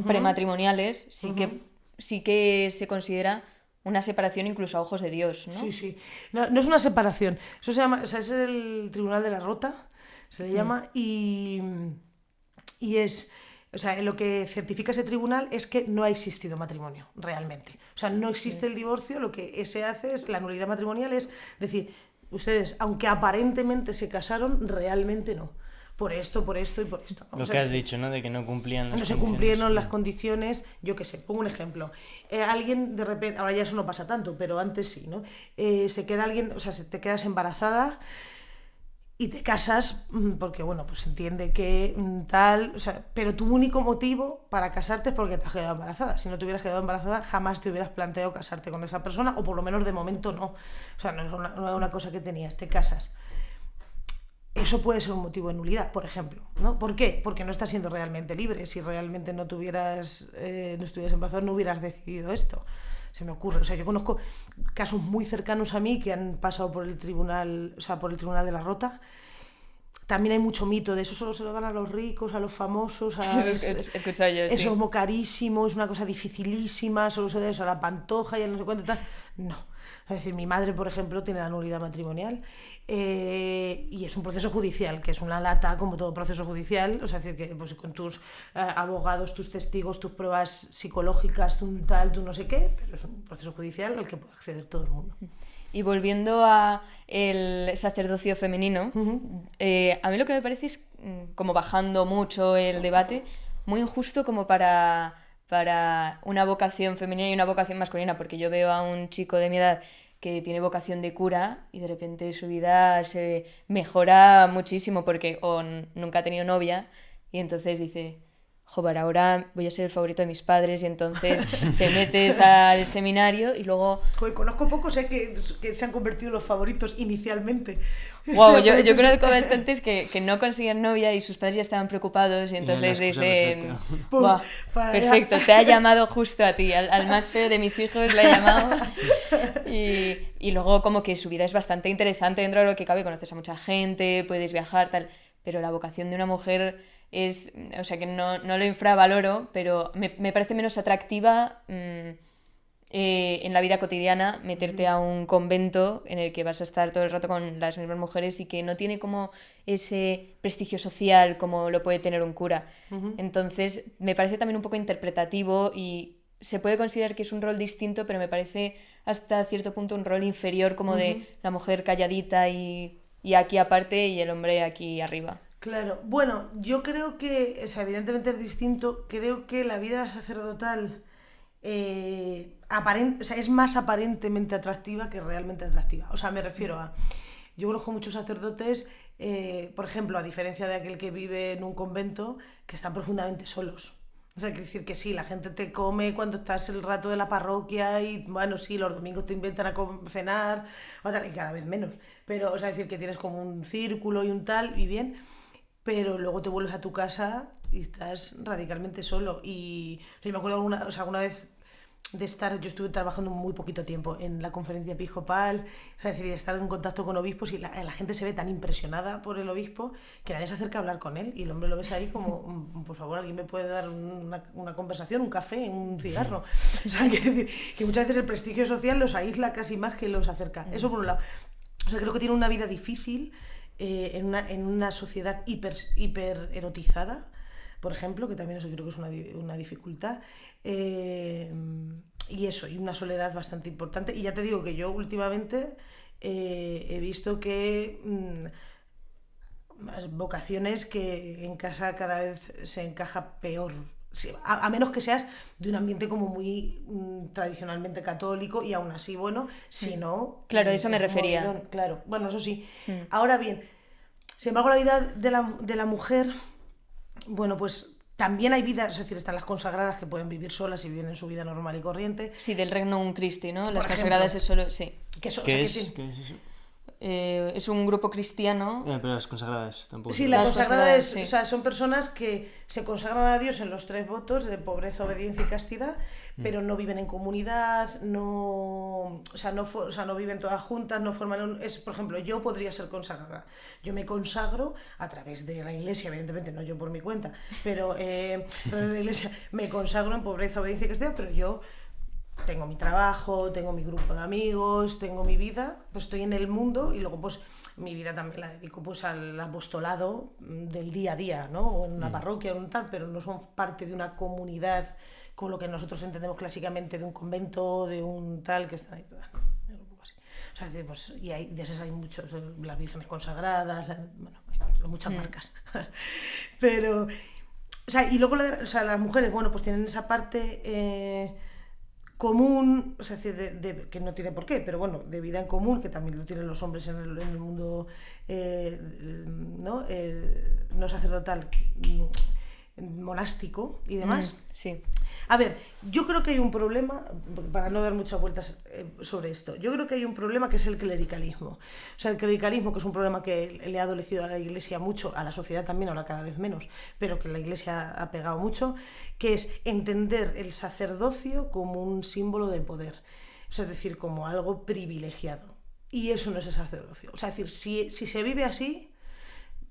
prematrimoniales, sí que se considera una separación incluso a ojos de Dios, ¿no? Sí, sí. No, no es una separación. Eso se llama, o sea, es el Tribunal de la Rota, se le llama, y es... O sea, lo que certifica ese tribunal es que no ha existido matrimonio, realmente. O sea, no existe el divorcio, lo que se hace es, la nulidad matrimonial es decir, ustedes, aunque aparentemente se casaron, realmente no. Por esto y por esto. Lo O sea, que has dicho, ¿no? De que no cumplían las no se condiciones. cumplieron las condiciones, yo qué sé, pongo un ejemplo. Alguien de repente, ahora ya eso no pasa tanto, pero antes sí, ¿no? Se queda alguien, o sea, te quedas embarazada y te casas porque, bueno, pues se entiende que tal, o sea, pero tu único motivo para casarte es porque te has quedado embarazada. Si no te hubieras quedado embarazada, jamás te hubieras planteado casarte con esa persona, o por lo menos de momento no. O sea, no es una cosa que tenías, te casas. Eso puede ser un motivo de nulidad, por ejemplo, ¿no? ¿Por qué? Porque no estás siendo realmente libre. Si realmente no estuvieras embarazada, no hubieras decidido esto. Se me ocurre. O sea, yo conozco casos muy cercanos a mí que han pasado por el tribunal, o sea, por el Tribunal de la Rota. También hay mucho mito de eso, solo se lo dan a los ricos, a los famosos, He escuchado yo, eso sí. es como carísimo, es una cosa dificilísima, solo se da eso a la Pantoja y a no sé cuánto y tal. No. Es decir, mi madre, por ejemplo, tiene la nulidad matrimonial y es un proceso judicial, que es una lata como todo proceso judicial, o sea, es decir, que pues, con tus abogados, tus testigos, tus pruebas psicológicas, tú no sé qué, pero es un proceso judicial al que puede acceder todo el mundo. Y volviendo a el sacerdocio femenino, a mí lo que me parece es, como bajando mucho el debate, muy injusto como para una vocación femenina y una vocación masculina, porque yo veo a un chico de mi edad que tiene vocación de cura y de repente su vida se mejora muchísimo porque o nunca ha tenido novia y entonces dice, joder, ahora voy a ser el favorito de mis padres y entonces te metes al seminario y luego... Joder, conozco pocos que se han convertido en los favoritos inicialmente. Wow, yo conozco bastantes que no consiguen novia y sus padres ya estaban preocupados y entonces dicen, wow, perfecto, te ha llamado justo a ti, al más feo de mis hijos le ha llamado. Y luego como que su vida es bastante interesante dentro de lo que cabe, conoces a mucha gente, puedes viajar, tal, pero la vocación de una mujer es, o sea que no lo infravaloro, pero me parece menos atractiva en la vida cotidiana meterte a un convento en el que vas a estar todo el rato con las mismas mujeres y que no tiene como ese prestigio social como lo puede tener un cura. Entonces me parece también un poco interpretativo y se puede considerar que es un rol distinto, pero me parece hasta cierto punto un rol inferior como de la mujer calladita y aquí aparte y el hombre aquí arriba. Claro, bueno, yo creo que, o sea, evidentemente es distinto, creo que la vida sacerdotal o sea, es más aparentemente atractiva que realmente atractiva. O sea, me refiero a, yo conozco muchos sacerdotes, por ejemplo, a diferencia de aquel que vive en un convento, que están profundamente solos. O sea, hay que decir que sí, la gente te come cuando estás el rato de la parroquia y, bueno, sí, los domingos te inventan a cenar, y cada vez menos. Pero, o sea, es decir que tienes como un círculo y un tal, y bien, pero luego te vuelves a tu casa y estás radicalmente solo. Y o sea, yo me acuerdo alguna vez de estar, yo estuve trabajando muy poquito tiempo en la conferencia episcopal, es decir, de estar en contacto con obispos y la gente se ve tan impresionada por el obispo que nadie se acerca a hablar con él y el hombre lo ves ahí como, por favor, alguien me puede dar una conversación, un café, un cigarro. O sea, que muchas veces el prestigio social los aísla casi más que los acerca. Eso por un lado. O sea, creo que tiene una vida difícil en una sociedad hiper erotizada, por ejemplo, que también eso creo que es una dificultad. y eso, y una soledad bastante importante. Y ya te digo que yo últimamente he visto que vocaciones que en casa cada vez se encaja peor. Sí, a menos que seas de un ambiente como muy tradicionalmente católico, y aún así, bueno, si no... Claro, eso me refería. Claro, bueno, eso sí. Ahora bien, sin embargo, la vida de la mujer, bueno, pues también hay vidas, es decir, están las consagradas que pueden vivir solas y viven en su vida normal y corriente. Sí, del Regnum Christi, ¿no? Las Por consagradas ejemplo. es solo... Sí. Que so- o ¿Qué sea, es? que tienen- ¿Qué es eso? Es un grupo cristiano. Pero las consagradas tampoco. Sí, sé. la Las consagrada consagradas, es, sí. o sea, son personas que se consagran a Dios en los 3 votos de pobreza, obediencia y castidad, pero no viven en comunidad, no viven todas juntas, no forman por ejemplo, yo podría ser consagrada. Yo me consagro a través de la iglesia, evidentemente, no yo por mi cuenta, pero en la iglesia me consagro en pobreza, obediencia y castidad, pero yo tengo mi trabajo, tengo mi grupo de amigos, tengo mi vida, pues estoy en el mundo, y luego pues mi vida también la dedico pues al apostolado del día a día, ¿no? O en una parroquia o en un tal, pero no son parte de una comunidad como lo que nosotros entendemos clásicamente de un convento, de un tal, que están ahí todas, ¿no? Un poco así. O sea, pues, y de esas hay muchos, las vírgenes consagradas, bueno, hay muchas marcas. Pero, o sea, y luego las mujeres, bueno, pues tienen esa parte común, o sea, que no tiene por qué, pero bueno, de vida en común, que también lo tienen los hombres en el mundo no sacerdotal, monástico y demás. Sí. A ver, yo creo que hay un problema, para no dar muchas vueltas sobre esto, yo creo que hay un problema que es el clericalismo. O sea, el clericalismo, que es un problema que le ha adolecido a la Iglesia mucho, a la sociedad también, ahora cada vez menos, pero que la Iglesia ha pegado mucho, que es entender el sacerdocio como un símbolo de poder. O sea, es decir, como algo privilegiado. Y eso no es el sacerdocio. O sea, es decir, si se vive así,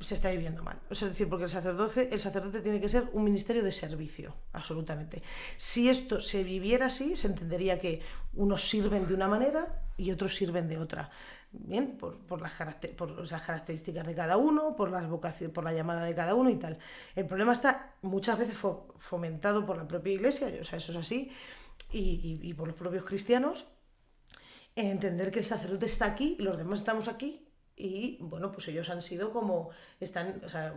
se está viviendo mal. O sea, es decir, porque el sacerdote tiene que ser un ministerio de servicio, absolutamente. Si esto se viviera así, se entendería que unos sirven de una manera y otros sirven de otra. Bien, por las características de cada uno, por las vocaciones, por la llamada de cada uno y tal. El problema está muchas veces fomentado por la propia Iglesia, o sea, eso es así, y por los propios cristianos, en entender que el sacerdote está aquí, los demás estamos aquí. Y bueno, pues ellos han sido como, están, o sea,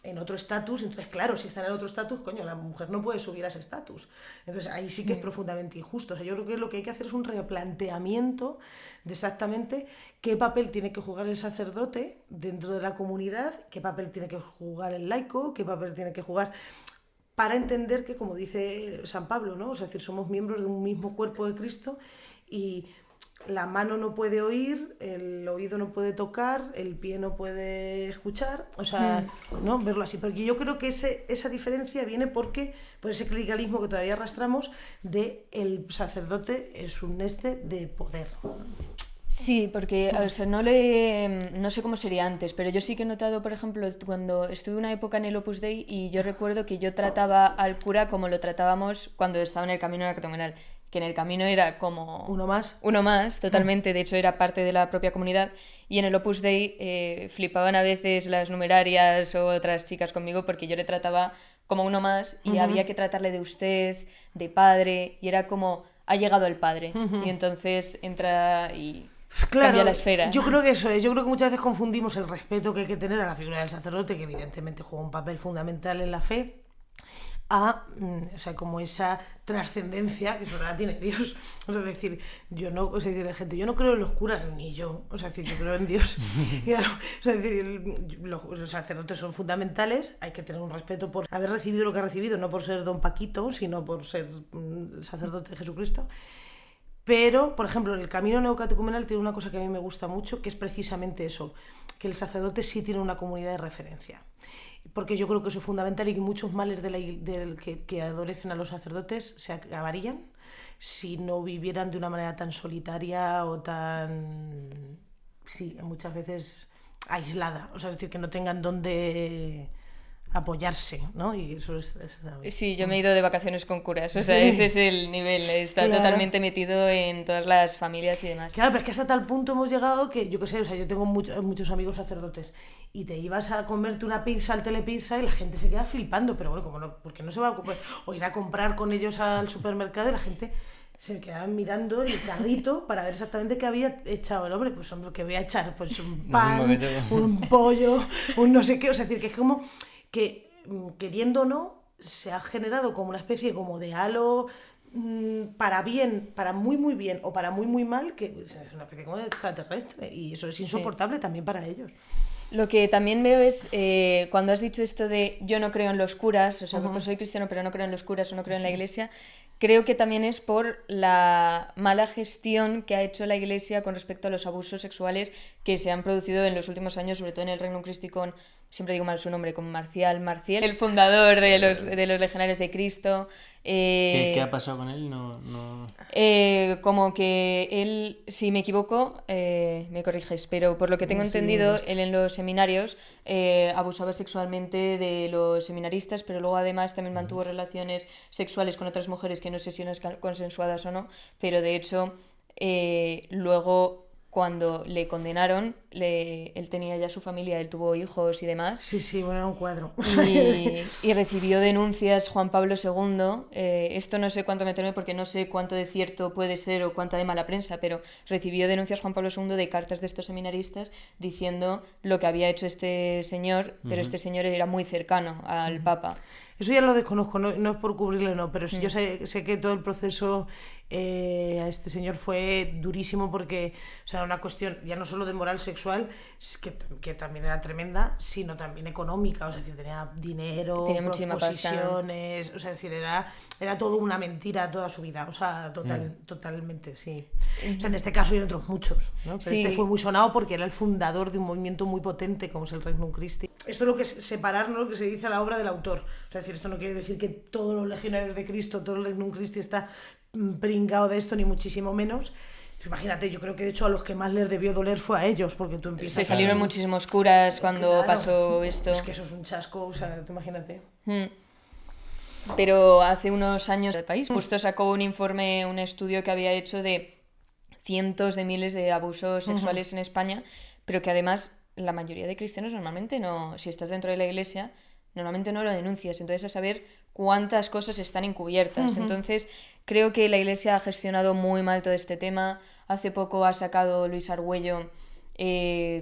en otro estatus. Entonces claro, si están en otro estatus, coño, la mujer no puede subir a ese estatus. Entonces ahí sí que es profundamente injusto. O sea, yo creo que lo que hay que hacer es un replanteamiento de exactamente qué papel tiene que jugar el sacerdote dentro de la comunidad, qué papel tiene que jugar el laico, qué papel tiene que jugar, para entender que, como dice San Pablo, ¿no? O sea, es decir, somos miembros de un mismo cuerpo de Cristo, y la mano no puede oír, el oído no puede tocar, el pie no puede escuchar, o sea, ¿no? Verlo así. Porque yo creo que esa diferencia viene por ese clericalismo que todavía arrastramos de el sacerdote es un neste de poder. Sí, porque o sea, no sé cómo sería antes, pero yo sí que he notado, por ejemplo, cuando estuve una época en el Opus Dei, y yo recuerdo que yo trataba al cura como lo tratábamos cuando estaba en el camino de la catecumenal, que en el camino era como... Uno más, totalmente, de hecho era parte de la propia comunidad, y en el Opus Dei flipaban a veces las numerarias o otras chicas conmigo porque yo le trataba como uno más, y había que tratarle de usted, de padre, y era como, ha llegado el padre, y entonces entra y... claro, cambia la esfera. Yo creo que eso es. Yo creo que muchas veces confundimos el respeto que hay que tener a la figura del sacerdote, que evidentemente juega un papel fundamental en la fe, o sea, como esa trascendencia que solo la tiene Dios. O sea, es decir, yo no creo en los curas, ni yo. O sea, es decir, yo creo en Dios. Claro, o sea, es decir, los sacerdotes son fundamentales, hay que tener un respeto por haber recibido lo que ha recibido, no por ser don Paquito, sino por ser sacerdote de Jesucristo. Pero, por ejemplo, el camino neocatecumenal tiene una cosa que a mí me gusta mucho, que es precisamente eso, que el sacerdote sí tiene una comunidad de referencia. Porque yo creo que eso es fundamental, y que muchos males que adolecen a los sacerdotes se acabarían si no vivieran de una manera tan solitaria o tan, sí, muchas veces aislada. O sea, es decir, que no tengan dónde apoyarse, ¿no? Y eso es Sí, yo me he ido de vacaciones con curas, o sea, sí. ese es el nivel, está Claro. totalmente metido en todas las familias y demás. Claro, pero es que hasta tal punto hemos llegado que, yo qué sé, o sea, yo tengo muchos amigos sacerdotes, y te ibas a comerte una pizza al Telepizza y la gente se queda flipando, pero bueno, como no, porque no se va a comer, o ir a comprar con ellos al supermercado y la gente se quedaban mirando el carrito para ver exactamente qué había echado el hombre. Pues hombre, que voy a echar pues un pan, un pollo, un no sé qué. O sea, es decir, que es como que, queriendo o no, se ha generado como una especie como de halo para bien, para muy muy bien o para muy muy mal, que es una especie como de extraterrestre, y eso es insoportable también para ellos. Lo que también veo es, cuando has dicho esto de yo no creo en los curas, o sea, pues soy cristiano pero no creo en los curas o no creo en la Iglesia, creo que también es por la mala gestión que ha hecho la Iglesia con respecto a los abusos sexuales que se han producido en los últimos años, sobre todo en el Regnum Christi con, siempre digo mal su nombre, con Marcial, el fundador de los Legionarios de Cristo. ¿Qué ha pasado con él? No... Como que él, si me equivoco, me corriges, pero por lo que tengo entendido, él en los seminarios abusaba sexualmente de los seminaristas, pero luego además también mantuvo relaciones sexuales con otras mujeres que no sé si eran consensuadas o no, pero de hecho luego cuando le condenaron, él tenía ya su familia, él tuvo hijos y demás. Sí, bueno, era un cuadro. Y recibió denuncias Juan Pablo II. Esto no sé cuánto meterme porque no sé cuánto de cierto puede ser o cuánta de mala prensa, pero recibió denuncias Juan Pablo II de cartas de estos seminaristas diciendo lo que había hecho este señor, pero este señor era muy cercano al Papa. Eso ya lo desconozco, no es por cubrirle, no, pero yo sé que todo el proceso a este señor fue durísimo porque, o sea, era una cuestión ya no solo de moral sexual, que también era tremenda, sino también económica, o sea, es decir, tenía dinero, tenía muchísima proposiciones, o sea, es decir, era todo una mentira toda su vida, o sea, totalmente, sí. O sea, en este caso y en otros muchos, ¿no? Pero este fue muy sonado porque era el fundador de un movimiento muy potente como es el Regnum Christi. Esto es lo que es separar, ¿no?, lo que se dice a la obra del autor. O sea, es decir, esto no quiere decir que todos los legionarios de Cristo, todo el Regnum Christi está pringado de esto, ni muchísimo menos. Imagínate, yo creo que de hecho a los que más les debió doler fue a ellos, porque tú empiezas... Se salieron muchísimos curas cuando pasó esto. Es que eso es un chasco, o sea, imagínate. Pero hace unos años el país justo sacó un informe, un estudio que había hecho de cientos de miles de abusos sexuales en España, pero que además la mayoría de cristianos normalmente no, si estás dentro de la iglesia, normalmente no lo denuncias, entonces a saber cuántas cosas están encubiertas. Entonces creo que la iglesia ha gestionado muy mal todo este tema. Hace poco ha sacado Luis Argüello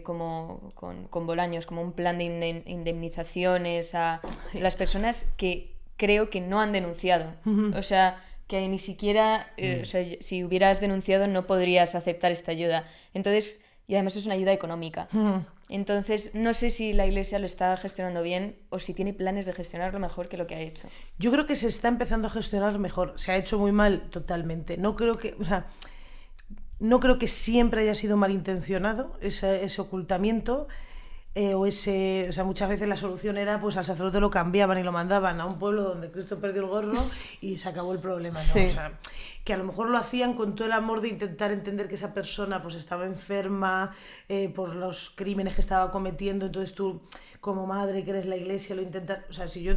como con Bolaños, como un plan de indemnizaciones a las personas que creo que no han denunciado. O sea, que ni siquiera, o sea, si hubieras denunciado no podrías aceptar esta ayuda. Entonces, y además es una ayuda económica. Entonces, no sé si la Iglesia lo está gestionando bien o si tiene planes de gestionarlo mejor que lo que ha hecho. Yo creo que se está empezando a gestionar mejor. Se ha hecho muy mal, totalmente. No creo que siempre haya sido malintencionado ese ocultamiento. O sea, muchas veces la solución era, pues al sacerdote lo cambiaban y lo mandaban a un pueblo donde Cristo perdió el gorro y se acabó el problema, ¿no? Sí. O sea, que a lo mejor lo hacían con todo el amor de intentar entender que esa persona pues estaba enferma por los crímenes que estaba cometiendo, entonces tú como madre que eres la iglesia lo intentas, o sea, si yo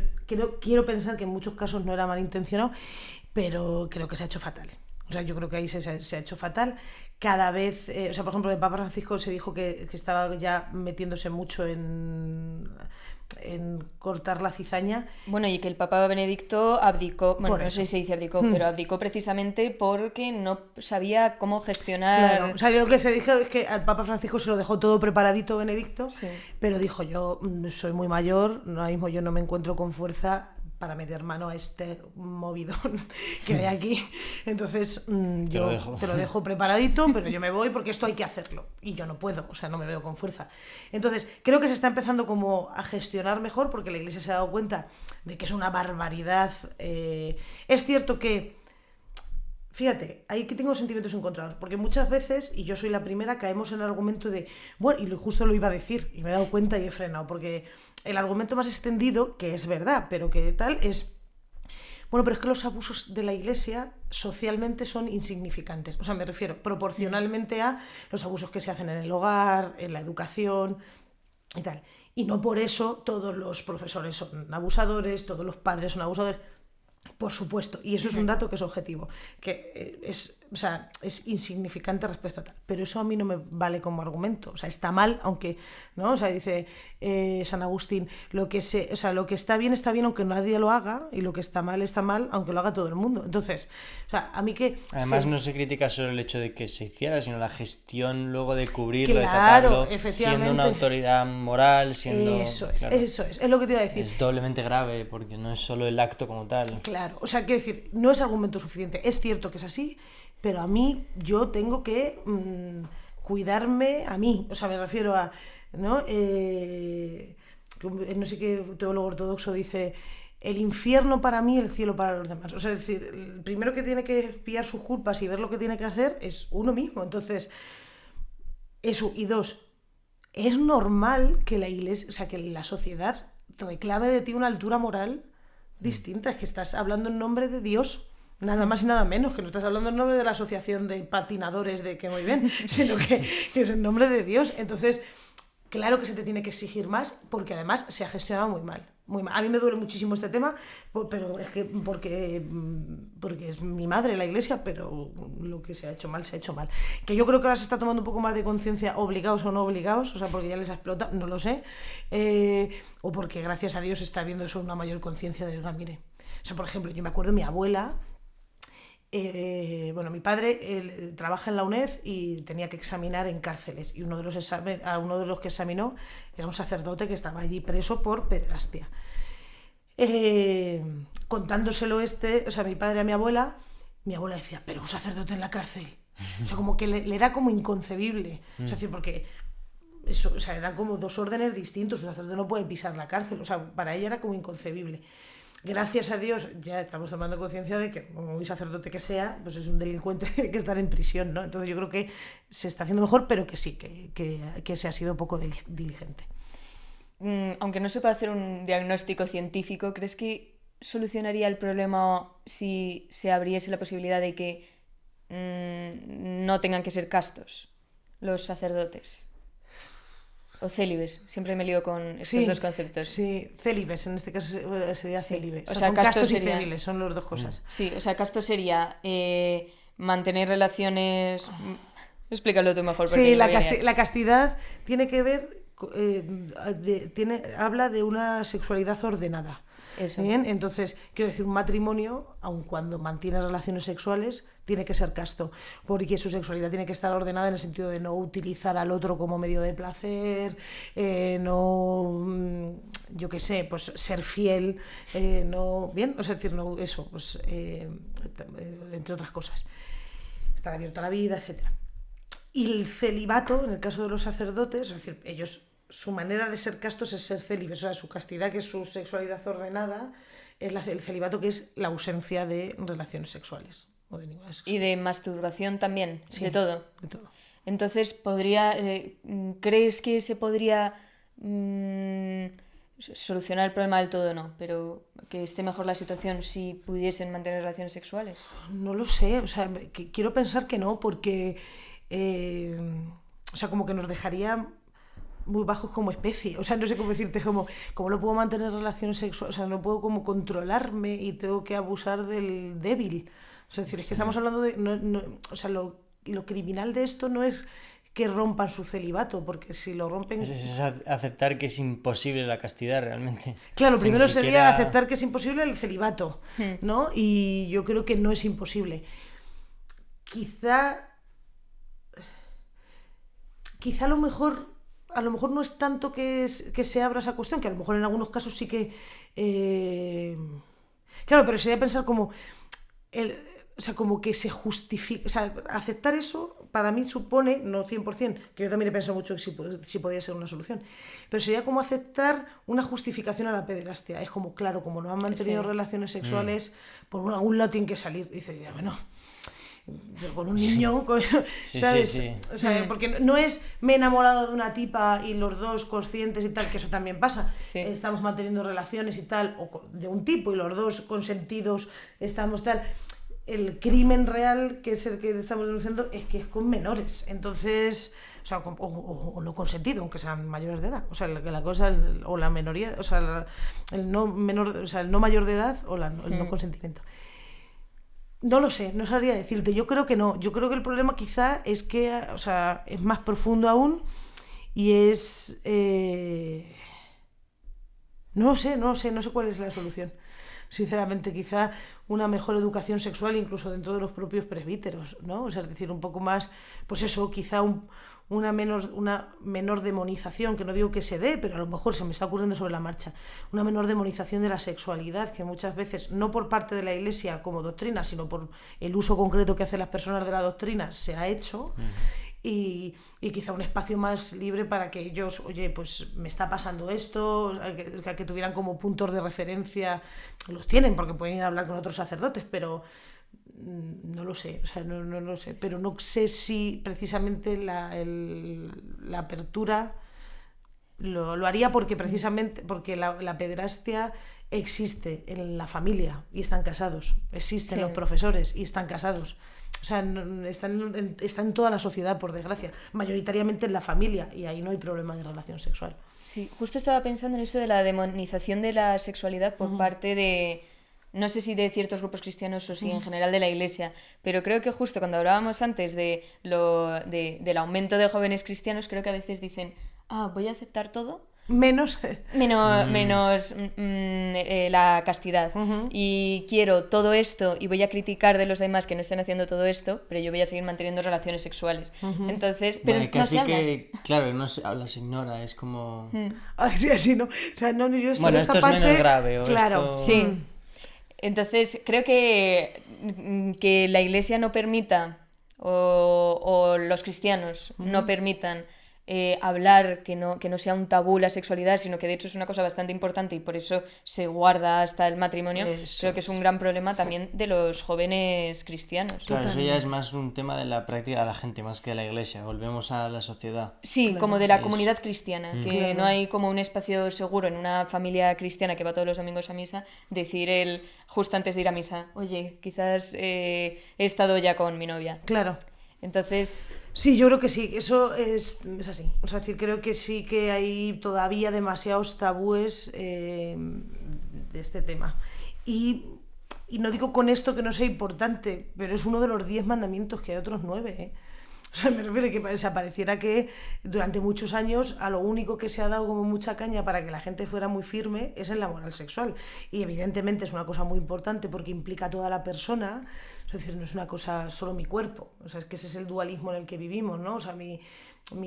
quiero pensar que en muchos casos no era malintencionado, pero creo que se ha hecho fatal. O sea, yo creo que ahí se ha hecho fatal. Cada vez, o sea, por ejemplo, el Papa Francisco se dijo que estaba ya metiéndose mucho en cortar la cizaña. Bueno, y que el Papa Benedicto abdicó, bueno, Por no eso. sé si se dice abdicó, pero abdicó precisamente porque no sabía cómo gestionar... Claro, o sea, lo que se dijo es que al Papa Francisco se lo dejó todo preparadito Benedicto, Sí. pero dijo, yo soy muy mayor, ahora mismo yo no me encuentro con fuerza para meter mano a este movidón que hay aquí. Entonces, yo te lo dejo preparadito, pero yo me voy porque esto hay que hacerlo. Y yo no puedo, o sea, no me veo con fuerza. Entonces, creo que se está empezando como a gestionar mejor porque la Iglesia se ha dado cuenta de que es una barbaridad. Es cierto que, fíjate, ahí que tengo sentimientos encontrados, porque muchas veces, y yo soy la primera, caemos en el argumento de, bueno, y justo lo iba a decir, y me he dado cuenta y he frenado, porque el argumento más extendido, que es verdad, pero que tal, es, bueno, pero es que los abusos de la Iglesia socialmente son insignificantes. O sea, me refiero proporcionalmente a los abusos que se hacen en el hogar, en la educación y tal. Y no por eso todos los profesores son abusadores, todos los padres son abusadores. Por supuesto, y eso es un dato que es objetivo, que es o sea, es insignificante respecto a tal. Pero eso a mí no me vale como argumento. O sea, está mal, aunque, ¿no? O sea, dice San Agustín, lo que está bien aunque nadie lo haga, y lo que está mal, aunque lo haga todo el mundo. Entonces, o sea, a mí que... Además no se critica solo el hecho de que se hiciera, sino la gestión luego de cubrirlo, claro, de taparlo, siendo una autoridad moral, siendo... Eso es lo que te iba a decir. Es doblemente grave, porque no es solo el acto como tal. Claro, o sea, quiero decir, no es argumento suficiente. Es cierto que es así, pero a mí yo tengo que cuidarme a mí. O sea, me refiero a, ¿no? No sé qué teólogo ortodoxo dice, el infierno para mí, el cielo para los demás. O sea, es decir, el primero que tiene que expiar sus culpas y ver lo que tiene que hacer es uno mismo. Entonces, eso. Y dos, es normal que la iglesia, o sea, que la sociedad reclame de ti una altura moral distinta. Es que estás hablando en nombre de Dios, nada más y nada menos, que no estás hablando en nombre de la asociación de patinadores de que muy bien, sino que es en nombre de Dios. Entonces, claro que se te tiene que exigir más, porque además se ha gestionado muy mal. Muy mal. A mí me duele muchísimo este tema, pero es que porque es mi madre la iglesia, pero lo que se ha hecho mal, se ha hecho mal. Que yo creo que ahora se está tomando un poco más de conciencia, obligados o no obligados, o sea, porque ya les ha explotado, no lo sé, o porque gracias a Dios está habiendo eso una mayor conciencia de, mire. O sea, por ejemplo, yo me acuerdo de mi abuela. Mi padre él trabaja en la UNED y tenía que examinar en cárceles, y uno de los que examinó era un sacerdote que estaba allí preso por pederastia. Contándoselo o sea, mi padre a mi abuela decía, pero un sacerdote en la cárcel, o sea, como que le era como inconcebible, o sea, decir, porque eso, o sea, eran como dos órdenes distintos, un sacerdote no puede pisar la cárcel, o sea, para ella era como inconcebible. Gracias a Dios ya estamos tomando conciencia de que un sacerdote que sea, pues es un delincuente que estar en prisión, ¿no? Entonces yo creo que se está haciendo mejor, pero que sí, que se ha sido poco diligente. Aunque no se pueda hacer un diagnóstico científico, ¿crees que solucionaría el problema si se abriese la posibilidad de que no tengan que ser castos los sacerdotes? O célibes, siempre me lío con estos dos conceptos. Sí, célibes, en este caso sería célibe. O sea, son castos y céliles, son las dos cosas. Sí, o sea, casto sería mantener relaciones... Explícalo tú mejor. Sí, la castidad tiene que ver, habla de una sexualidad ordenada. Eso. Bien, entonces, quiero decir, un matrimonio, aun cuando mantiene relaciones sexuales, tiene que ser casto, porque su sexualidad tiene que estar ordenada en el sentido de no utilizar al otro como medio de placer, no, yo qué sé, pues ser fiel, no, bien, o sea, decir, no, eso, pues, entre otras cosas, estar abierto a la vida, etcétera. Y el celibato, en el caso de los sacerdotes, es decir, ellos, su manera de ser castos es ser célibes, o sea, su castidad, que es su sexualidad ordenada, es el celibato, que es la ausencia de relaciones sexuales. O de ninguna sexualidad. Y de masturbación también, sí, de todo. De todo. Entonces, ¿crees que se podría solucionar el problema del todo? No, pero que esté mejor la situación si pudiesen mantener relaciones sexuales. No lo sé, o sea, quiero pensar que no, porque o sea, como que nos dejaría muy bajos como especie, o sea, no sé cómo decirte, como no puedo mantener relaciones sexuales, o sea, no puedo como controlarme y tengo que abusar del débil. O sea, es decir, es que estamos hablando de... o sea, lo criminal de esto no es que rompan su celibato, porque si lo rompen... Es aceptar que es imposible la castidad realmente. Claro, primero sería aceptar que es imposible el celibato, ¿no? Y yo creo que no es imposible. Quizá a lo mejor no es tanto que se abra esa cuestión, que a lo mejor en algunos casos sí que... Claro, pero sería pensar como... O sea, como que se justifica... O sea, aceptar eso para mí supone, no 100%, que yo también he pensado mucho que si podría ser una solución, pero sería como aceptar una justificación a la pederastia. Es como, claro, como no han mantenido relaciones sexuales, por algún lado tienen que salir. Dice, ya, bueno... con un niño, ¿sabes? Sí. O sea, porque no es me he enamorado de una tipa y los dos conscientes y tal, que eso también pasa. Sí. Estamos manteniendo relaciones y tal, o de un tipo y los dos consentidos estamos tal. El crimen real, que es el que estamos denunciando, es que es con menores. Entonces, o sea, o no consentido, aunque sean mayores de edad. O sea, la cosa, o la menoría, o sea, el no mayor de edad o el no consentimiento. No lo sé, no sabría decirte. Yo creo que no. Yo creo que el problema quizá es que, o sea, es más profundo aún y es... No sé cuál es la solución. Sinceramente, quizá una mejor educación sexual incluso dentro de los propios presbíteros, ¿no? O sea, es decir, un poco más, pues eso, quizá una menor demonización, que no digo que se dé, pero a lo mejor se me está ocurriendo sobre la marcha, una menor demonización de la sexualidad, que muchas veces, no por parte de la Iglesia como doctrina, sino por el uso concreto que hacen las personas de la doctrina, se ha hecho. Y quizá un espacio más libre para que ellos, oye, pues me está pasando esto, que tuvieran como puntos de referencia. Los tienen porque pueden ir a hablar con otros sacerdotes, pero no lo sé, o sea, no lo sé, pero no sé si precisamente la apertura lo haría porque precisamente porque la pederastia existe en la familia y están casados, existen los profesores y están casados. O sea, está en toda la sociedad, por desgracia, mayoritariamente en la familia, y ahí no hay problema de relación sexual. Sí, justo estaba pensando en eso de la demonización de la sexualidad por parte de, no sé si de ciertos grupos cristianos o si en general de la Iglesia, pero creo que justo cuando hablábamos antes del aumento de jóvenes cristianos, creo que a veces dicen, voy a aceptar todo. Menos la castidad. Y quiero todo esto y voy a criticar de los demás que no estén haciendo todo esto, pero yo voy a seguir manteniendo relaciones sexuales. Entonces, pero bueno, casi no se que, claro, no se habla, se ignora, es como... Así, ¿no? O sea, no, yo bueno, esto es parte... menos grave. O claro, esto... sí. Entonces, creo que la Iglesia no permita, o los cristianos no permitan hablar, que no sea un tabú la sexualidad, sino que de hecho es una cosa bastante importante y por eso se guarda hasta el matrimonio. Creo que es un gran problema también de los jóvenes cristianos. Claro, eso ya es más un tema de la práctica de la gente, más que de la Iglesia. Volvemos a la sociedad. Sí, como de la comunidad cristiana, que no hay como un espacio seguro en una familia cristiana que va todos los domingos a misa, decir justo antes de ir a misa, oye, quizás he estado ya con mi novia. Claro. Entonces... Sí, yo creo que sí, eso es así. O sea, creo que sí que hay todavía demasiados tabúes de este tema. Y no digo con esto que no sea importante, pero es uno de los 10 mandamientos, que hay otros 9, ¿eh? O sea, me refiero a que pareciera que durante muchos años a lo único que se ha dado como mucha caña para que la gente fuera muy firme es en la moral sexual. Y evidentemente es una cosa muy importante porque implica a toda la persona. Es decir, no es una cosa solo mi cuerpo. O sea, es que ese es el dualismo en el que vivimos, ¿no? O sea, mi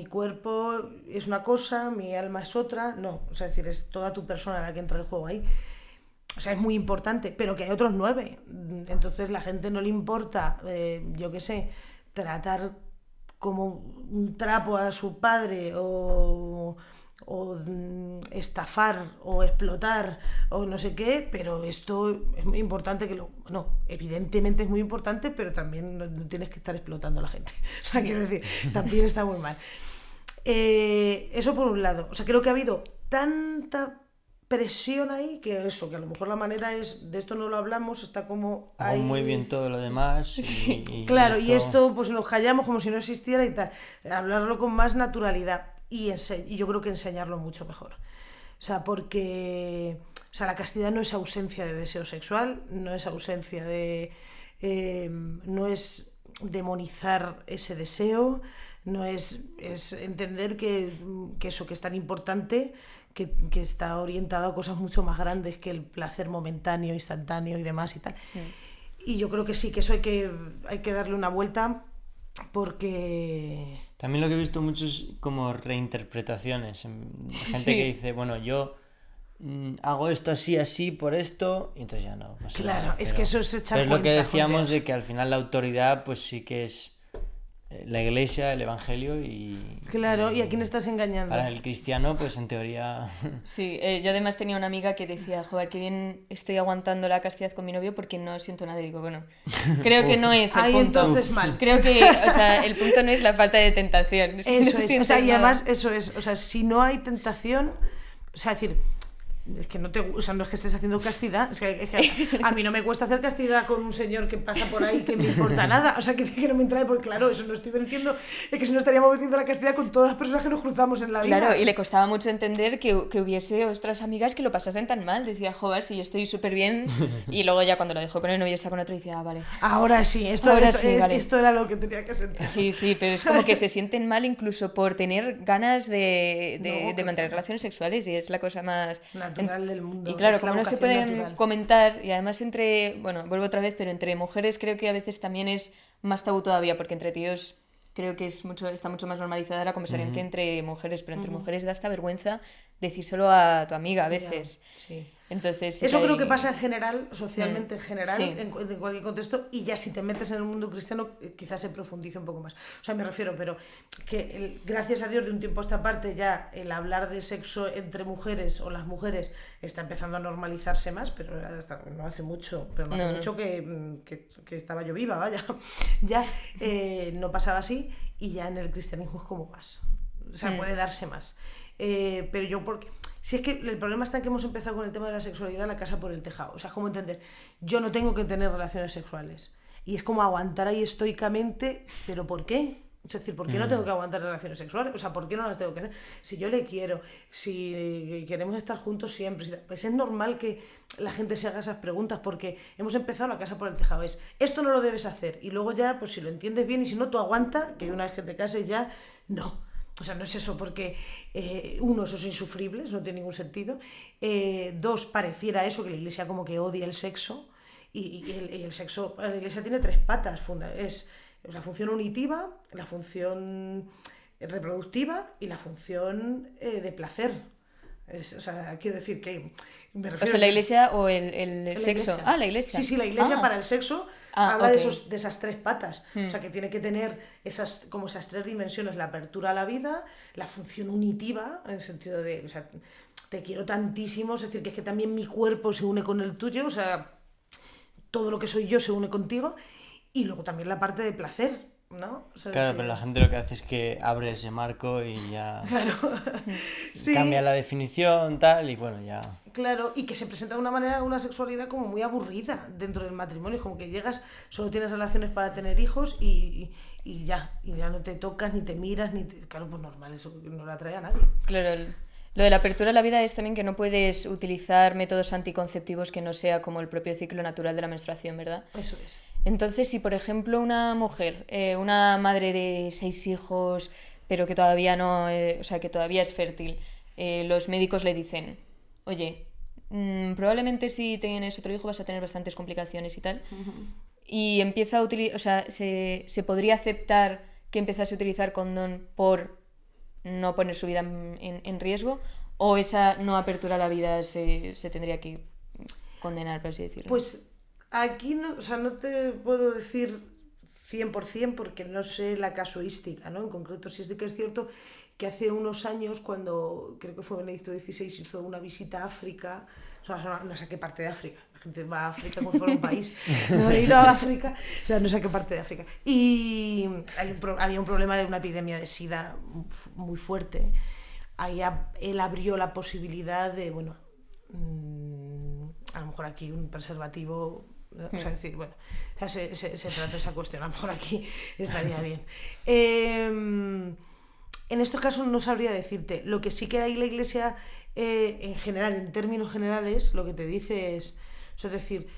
cuerpo es una cosa, mi alma es otra. No, o sea, es decir, es toda tu persona la que entra en juego ahí. O sea, es muy importante, pero que hay otros 9. Entonces la gente no le importa, yo qué sé, tratar como un trapo a su padre o estafar o explotar o no sé qué, pero esto es muy importante evidentemente es muy importante, pero también no tienes que estar explotando a la gente. O sea, quiero decir, también está muy mal. Eso por un lado. O sea, creo que ha habido tanta presión ahí que a lo mejor la manera es, de esto no lo hablamos, está como ahí... muy bien todo lo demás claro, y esto pues nos callamos como si no existiera y tal, hablarlo con más naturalidad y yo creo que enseñarlo mucho mejor, o sea, porque la castidad no es ausencia de deseo sexual, no es ausencia de no es demonizar ese deseo, no es entender que eso que es tan importante, que está orientado a cosas mucho más grandes que el placer momentáneo, instantáneo y demás y tal. Y yo creo que sí, que eso hay que darle una vuelta, porque... También lo que he visto mucho es como reinterpretaciones. Gente que dice, bueno, yo hago esto así, por esto, y entonces ya no. Claro, es que eso es echar cuenta. Es lo que decíamos de que al final la autoridad pues sí que es la Iglesia, el Evangelio y... Claro, ¿y a quién estás engañando? Para el cristiano, pues en teoría... Sí, yo además tenía una amiga que decía, joder, qué bien estoy aguantando la castidad con mi novio porque no siento nada. Y digo, bueno, creo que no es el punto. Entonces mal. Creo que, o sea, el punto no es la falta de tentación. Eso es, o sea, y además eso es, o sea, si no hay tentación, o sea, es decir, Es que no o sea, no es que estés haciendo castidad, es que a mí no me cuesta hacer castidad con un señor que pasa por ahí que me importa nada, o sea, que no me entra, porque claro, eso no estoy venciendo, es que si no estaríamos venciendo la castidad con todas las personas que nos cruzamos en la vida. Claro, y le costaba mucho entender que hubiese otras amigas que lo pasasen tan mal, decía, joder, si yo estoy súper bien, y luego ya cuando lo dejó con el novio está con otro y decía, vale. Ahora sí, esto era lo que tenía que sentir. Sí, pero es como que se sienten mal incluso por tener ganas de mantener relaciones sexuales, y es la cosa más natural del mundo. Y claro, como no se pueden comentar, y además bueno, vuelvo otra vez, pero entre mujeres creo que a veces también es más tabú todavía, porque entre tíos creo que está mucho más normalizada la conversación que entre mujeres, pero entre mujeres da hasta vergüenza decírselo a tu amiga a veces. Sí. Entonces, eso creo que pasa en general, socialmente en general, en cualquier contexto, y ya si te metes en el mundo cristiano quizás se profundice un poco más. O sea, me refiero, pero que gracias a Dios de un tiempo a esta parte ya el hablar de sexo entre mujeres o las mujeres está empezando a normalizarse más, pero hasta no hace mucho, mucho que estaba yo viva, vaya, ya no pasaba así, y ya en el cristianismo es como más, o sea, puede darse más. Pero yo porque... Si es que el problema está en que hemos empezado con el tema de la sexualidad, la casa por el tejado. O sea, es como entender, yo no tengo que tener relaciones sexuales. Y es como aguantar ahí estoicamente, ¿pero por qué? Es decir, ¿por qué no tengo que aguantar relaciones sexuales? O sea, ¿por qué no las tengo que hacer? Si yo le quiero, si queremos estar juntos siempre, pues es normal que la gente se haga esas preguntas, porque hemos empezado la casa por el tejado. Es, esto no lo debes hacer. Y luego ya, pues si lo entiendes bien, y si no, tú aguanta, que una vez que te cases ya, no. O sea, no es eso, porque uno, eso es insufrible, eso no tiene ningún sentido. Dos, pareciera eso, que la Iglesia como que odia el sexo, y el sexo, la Iglesia tiene 3 patas, es la función unitiva, la función reproductiva y la función de placer. O sea, quiero decir que... Me refiero, o sea, la Iglesia o el sexo. Iglesia. La Iglesia. Sí, la Iglesia para el sexo habla okay. de esas 3 patas. O sea, que tiene que tener esas 3 dimensiones: la apertura a la vida, la función unitiva, en el sentido de, o sea, te quiero tantísimo, es decir, que es que también mi cuerpo se une con el tuyo, o sea, todo lo que soy yo se une contigo, y luego también la parte de placer, ¿no? O sea, claro, pero la gente lo que hace es que abre ese marco y ya claro. Sí. Cambia la definición, tal, y bueno, ya... Claro, y que se presenta de una manera una sexualidad como muy aburrida dentro del matrimonio, como que llegas, solo tienes relaciones para tener hijos y ya no te tocas, ni te miras, claro, pues normal, eso no le atrae a nadie. Claro, lo de la apertura a la vida es también que no puedes utilizar métodos anticonceptivos que no sea como el propio ciclo natural de la menstruación, ¿verdad? Eso es. Entonces, si por ejemplo una mujer, una madre de 6 hijos, pero que todavía no, o sea, que todavía es fértil, los médicos le dicen, oye, probablemente si tienes otro hijo vas a tener bastantes complicaciones y tal, y empieza a utilizar, o sea, se podría aceptar que empezase a utilizar condón por no poner su vida en riesgo, o esa no apertura a la vida se tendría que condenar, por así decirlo. Pues aquí no, o sea, no te puedo decir 100% porque no sé la casuística, ¿no? En concreto, sí es que es cierto que hace unos años, cuando creo que fue Benedicto XVI, hizo una visita a África, o sea, no sé a qué parte de África, la gente va a África como si fuera un país, no he ido a África, o sea, no sé a qué parte de África, y había un problema de una epidemia de SIDA muy fuerte. Ahí él abrió la posibilidad de, bueno, a lo mejor aquí un preservativo, o sea, decir, bueno, o sea, se trata esa cuestión, a lo mejor aquí estaría bien. En estos casos no sabría decirte. Lo que sí que hay la Iglesia, en general, en términos generales, lo que te dice es decir,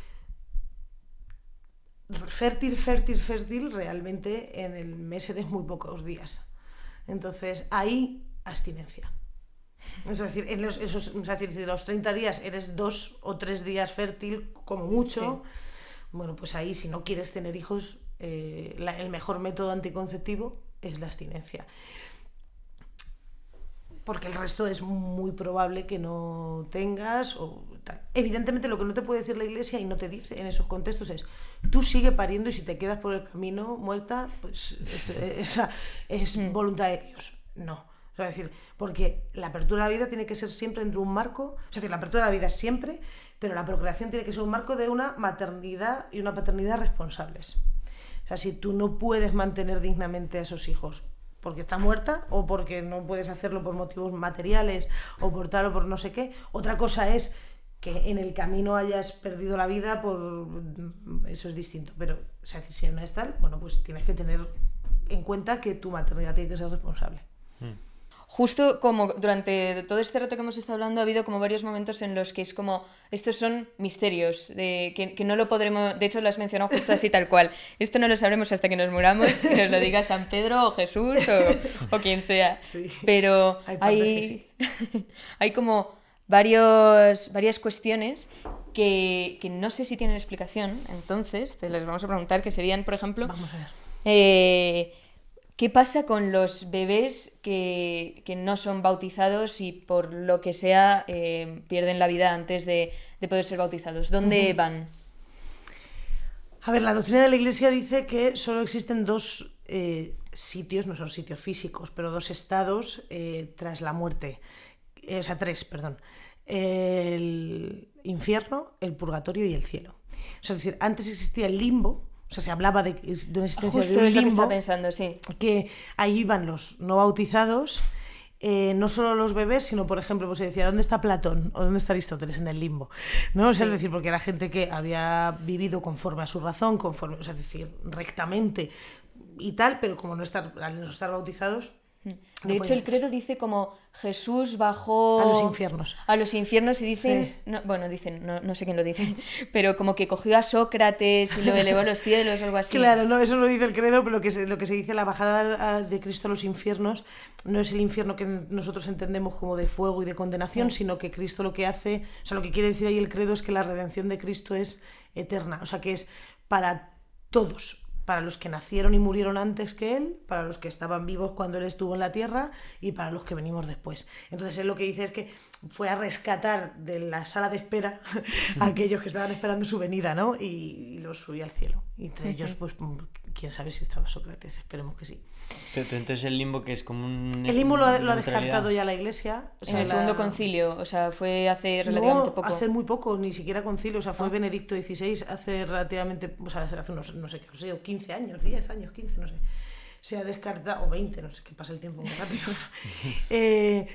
fértil, realmente en el mes eres muy pocos días. Entonces, ahí, abstinencia. Es decir, si de los 30 días eres 2 o 3 días fértil, como mucho, sí. Bueno, pues ahí, si no quieres tener hijos, el mejor método anticonceptivo es la abstinencia. Porque el resto es muy probable que no tengas o tal. Evidentemente lo que no te puede decir la Iglesia y no te dice en esos contextos es tú sigue pariendo y si te quedas por el camino muerta, pues esa es voluntad de Dios. No. O sea, es decir, porque la apertura a la vida tiene que ser siempre dentro de un marco, es decir, la apertura a la vida siempre, pero la procreación tiene que ser un marco de una maternidad y una paternidad responsables. O sea, si tú no puedes mantener dignamente a esos hijos porque está muerta o porque no puedes hacerlo por motivos materiales o por tal o por no sé qué. Otra cosa es que en el camino hayas perdido la vida, eso es distinto. Pero, o sea, si no es tal, bueno, pues tienes que tener en cuenta que tu maternidad tiene que ser responsable. Justo como durante todo este rato que hemos estado hablando ha habido como varios momentos en los que es como, estos son misterios, que no lo podremos, de hecho lo has mencionado justo así tal cual, esto no lo sabremos hasta que nos muramos, que nos lo diga San Pedro o Jesús o quien sea, sí. Pero hay como varias cuestiones que no sé si tienen explicación, entonces te las vamos a preguntar, que serían, por ejemplo, vamos a ver. ¿Qué pasa con los bebés que no son bautizados y por lo que sea pierden la vida antes de poder ser bautizados? ¿Dónde van? A ver, la doctrina de la Iglesia dice que solo existen dos sitios, no son sitios físicos, pero dos estados tras la muerte. O sea, tres, perdón. El infierno, el purgatorio y el cielo. O sea, es decir, antes existía el limbo. O sea, se hablaba de una existencia justo de un es lo que limbo, estaba pensando, sí. Que ahí iban los no bautizados, no solo los bebés, sino, por ejemplo, pues se decía, ¿dónde está Platón o dónde está Aristóteles? En el limbo, ¿no? O sea, es decir, porque era gente que había vivido conforme a su razón, conforme, o sea, es decir, rectamente y tal, pero como al no estar bautizados... De hecho, el credo dice como Jesús bajó a los infiernos. A los infiernos y dicen, sí. No sé quién lo dice, pero como que cogió a Sócrates y lo elevó a los cielos o algo así. Claro, no, eso no dice el credo, pero lo que se dice, la bajada de Cristo a los infiernos no es el infierno que nosotros entendemos como de fuego y de condenación, sino que Cristo lo que hace, o sea, lo que quiere decir ahí el credo es que la redención de Cristo es eterna, o sea, que es para todos. Para los que nacieron y murieron antes que él, para los que estaban vivos cuando él estuvo en la tierra y para los que venimos después. Entonces él lo que dice es que fue a rescatar de la sala de espera a aquellos que estaban esperando su venida, ¿no? Y los subió al cielo. Y entre ellos, pues, quién sabe si estaba Sócrates, esperemos que sí. Pero entonces el limbo, que es como un... El limbo lo ha descartado ya la Iglesia. O sea, en el segundo concilio, o sea, fue hace relativamente poco. Hace muy poco, ni siquiera concilio, o sea, fue Benedicto XVI hace relativamente, o sea, hace unos, no sé qué, 15 años, 10 años, 15, no sé. Se ha descartado, o 20, no sé, que pasa el tiempo muy rápido.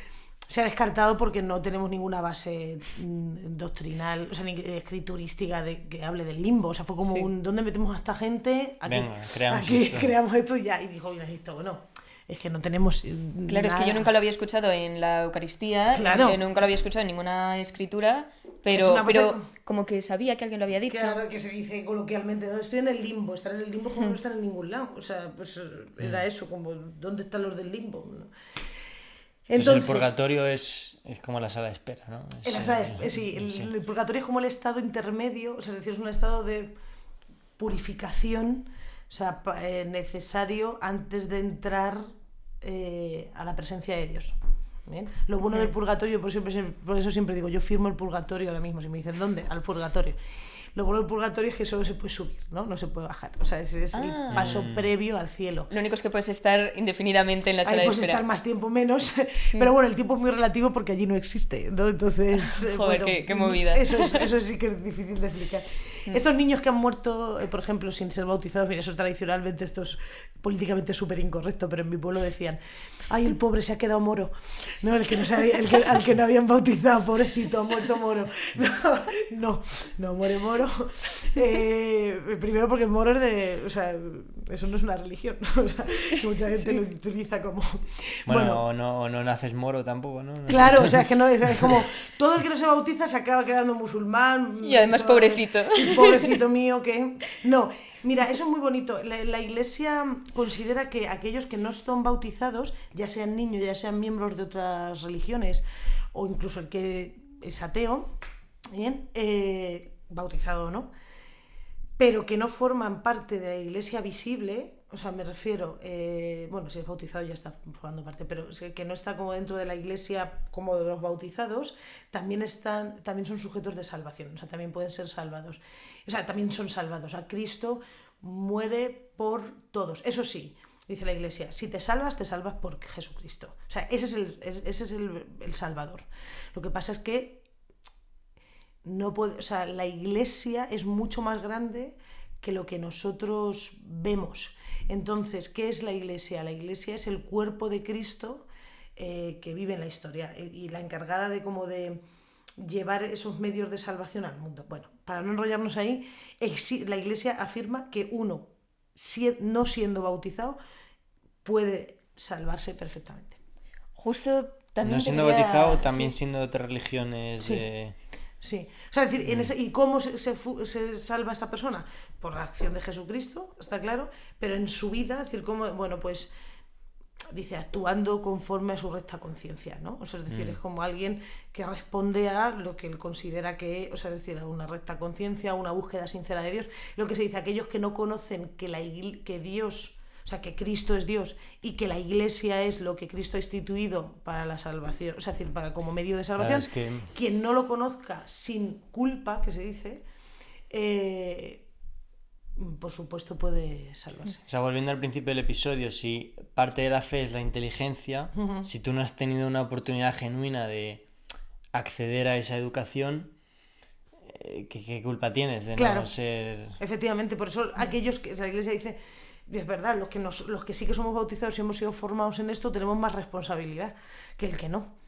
Se ha descartado porque no tenemos ninguna base doctrinal, o sea, ni escriturística que hable del limbo. O sea, fue como ¿dónde metemos a esta gente? Aquí, venga, creamos esto y ya. Y dijo, mira, esto, bueno, es que no tenemos Claro, es que yo nunca lo había escuchado en la Eucaristía, claro. Nunca lo había escuchado en ninguna escritura, pero como que sabía que alguien lo había dicho. Claro, que se dice coloquialmente, no, estoy en el limbo, estar en el limbo como no estar en ningún lado. O sea, pues era eso, como, ¿dónde están los del limbo? ¿No? Entonces, el purgatorio es como la sala de espera, ¿no? El purgatorio es como el estado intermedio, o sea, es decir, es un estado de purificación, o sea, necesario antes de entrar a la presencia de Dios. ¿Bien? Lo bueno del purgatorio, por eso siempre digo, yo firmo el purgatorio ahora mismo, si me dicen ¿dónde? Al purgatorio. Lo bueno del purgatorio es que solo se puede subir, ¿no? No se puede bajar. O sea, es el paso previo al cielo. Lo único es que puedes estar indefinidamente en la sala de espera. Puedes estar más tiempo, menos. Pero bueno, el tiempo es muy relativo porque allí no existe, ¿no? Entonces... Joder, bueno, qué movida. Eso sí que es difícil de explicar. Estos niños que han muerto, por ejemplo, sin ser bautizados, mira, eso tradicionalmente, esto es políticamente súper incorrecto, pero en mi pueblo decían, ay, el pobre se ha quedado moro, ¿no? El que no sabía, al que no habían bautizado, pobrecito, ha muerto moro. No muere moro. Primero porque el moro es de, o sea, eso no es una religión, o sea, mucha gente lo utiliza como... Bueno, no naces moro tampoco, ¿no? Claro, o sea, es que no, es como, todo el que no se bautiza se acaba quedando musulmán. Y además pobrecito. Pobrecito mío, que... No, mira, eso es muy bonito. La Iglesia considera que aquellos que no son bautizados, ya sean niños, ya sean miembros de otras religiones, o incluso el que es ateo, ¿bien? Bautizado o no, pero que no forman parte de la Iglesia visible, o sea, me refiero, bueno, si es bautizado ya está formando parte, pero que no está como dentro de la Iglesia como de los bautizados, también son sujetos de salvación, o sea, también pueden ser salvados, o sea, también son salvados. A Cristo muere por todos, eso sí, dice la Iglesia, si te salvas por Jesucristo, o sea, ese es el Salvador. Lo que pasa es que no puede, o sea, la Iglesia es mucho más grande que lo que nosotros vemos. Entonces, ¿qué es la Iglesia? La Iglesia es el cuerpo de Cristo que vive en la historia y la encargada de como de llevar esos medios de salvación al mundo. Bueno, para no enrollarnos ahí, la Iglesia afirma que uno, no siendo bautizado, puede salvarse perfectamente. Justo también no siendo bautizado, también siendo de otras religiones. Sí. O sea, es decir, ¿y cómo se salva esta persona? Por la acción de Jesucristo, está claro, pero en su vida, es decir, cómo, bueno, pues dice, actuando conforme a su recta conciencia, ¿no? O sea, es decir, es como alguien que responde a lo que él considera que, o sea, es decir, a una recta conciencia, a una búsqueda sincera de Dios. Lo que se dice, aquellos que no conocen que Dios, o sea, que Cristo es Dios y que la Iglesia es lo que Cristo ha instituido para la salvación, o sea, es decir, para como medio de salvación, quien no lo conozca sin culpa, que se dice, por supuesto puede salvarse. O sea, volviendo al principio del episodio, si parte de la fe es la inteligencia, si tú no has tenido una oportunidad genuina de acceder a esa educación, ¿qué culpa tienes de no ser...? Efectivamente, por eso aquellos que, o sea, la Iglesia dice, es verdad, los que sí que somos bautizados y hemos sido formados en esto tenemos más responsabilidad que el que no.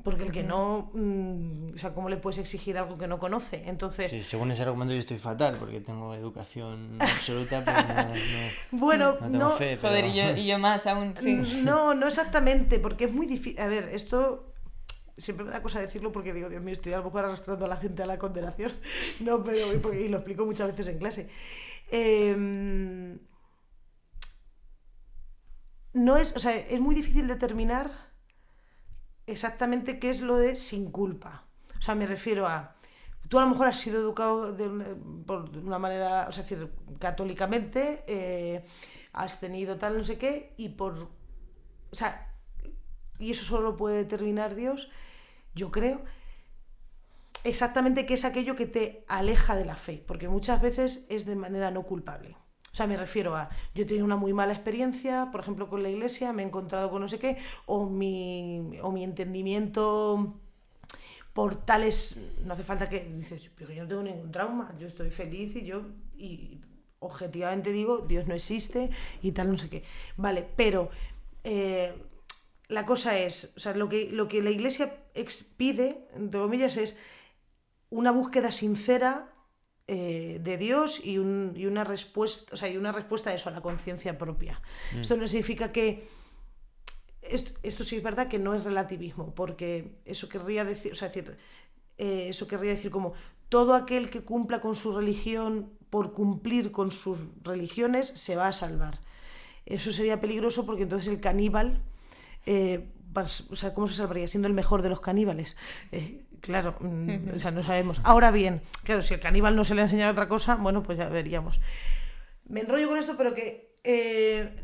Porque el que no, o sea, ¿cómo le puedes exigir algo que no conoce? Entonces... Sí, según ese argumento yo estoy fatal, porque tengo educación absoluta, pero bueno, no tengo fe. Pero... Joder, y yo más aún, sí. No exactamente, porque es muy difícil... A ver, esto... Siempre me da cosa decirlo porque digo, Dios mío, estoy a lo mejor arrastrando a la gente a la condenación. No, pero... Y lo explico muchas veces en clase. No es... O sea, es muy difícil determinar exactamente qué es lo de sin culpa. O sea, me refiero a... Tú a lo mejor has sido educado de una manera, o sea, es decir, católicamente, has tenido tal no sé qué, y por... O sea, y eso solo lo puede determinar Dios, yo creo, exactamente qué es aquello que te aleja de la fe, porque muchas veces es de manera no culpable. O sea, me refiero a, yo he tenido una muy mala experiencia, por ejemplo, con la Iglesia, me he encontrado con no sé qué, o mi entendimiento por tales... No hace falta que... Dices, pero yo no tengo ningún trauma, yo estoy feliz y objetivamente digo, Dios no existe y tal, no sé qué. Vale, pero la cosa es, o sea, lo que la Iglesia pide, entre comillas, es una búsqueda sincera de Dios y una respuesta, o sea, y una respuesta a eso, a la conciencia propia. Esto no significa que esto sí es verdad que no es relativismo, porque eso querría decir, o sea, eso querría decir como todo aquel que cumpla con su religión por cumplir con sus religiones se va a salvar. Eso sería peligroso porque entonces el caníbal, o sea, ¿cómo se salvaría? Siendo el mejor de los caníbales. Claro, o sea, no sabemos. Ahora bien, claro, si el caníbal no se le ha enseñado otra cosa, bueno, pues ya veríamos. Me enrollo con esto, pero que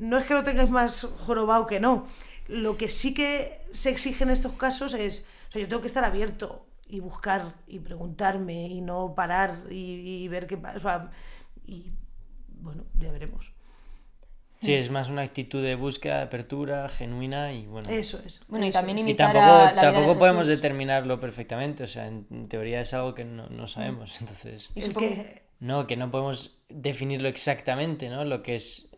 no es que lo tengáis más jorobado que no. Lo que sí que se exige en estos casos es, o sea, yo tengo que estar abierto y buscar y preguntarme y no parar y ver qué pasa. O sea, y bueno, ya veremos. Sí, es más una actitud de búsqueda, de apertura, genuina y bueno. Eso es. Bueno, y eso también es. imitar y a la vida tampoco de podemos Jesús. determinarlo perfectamente, o sea, en teoría es algo que no sabemos, entonces... Y El supongo... No, que no podemos definirlo exactamente, ¿no? Lo que es...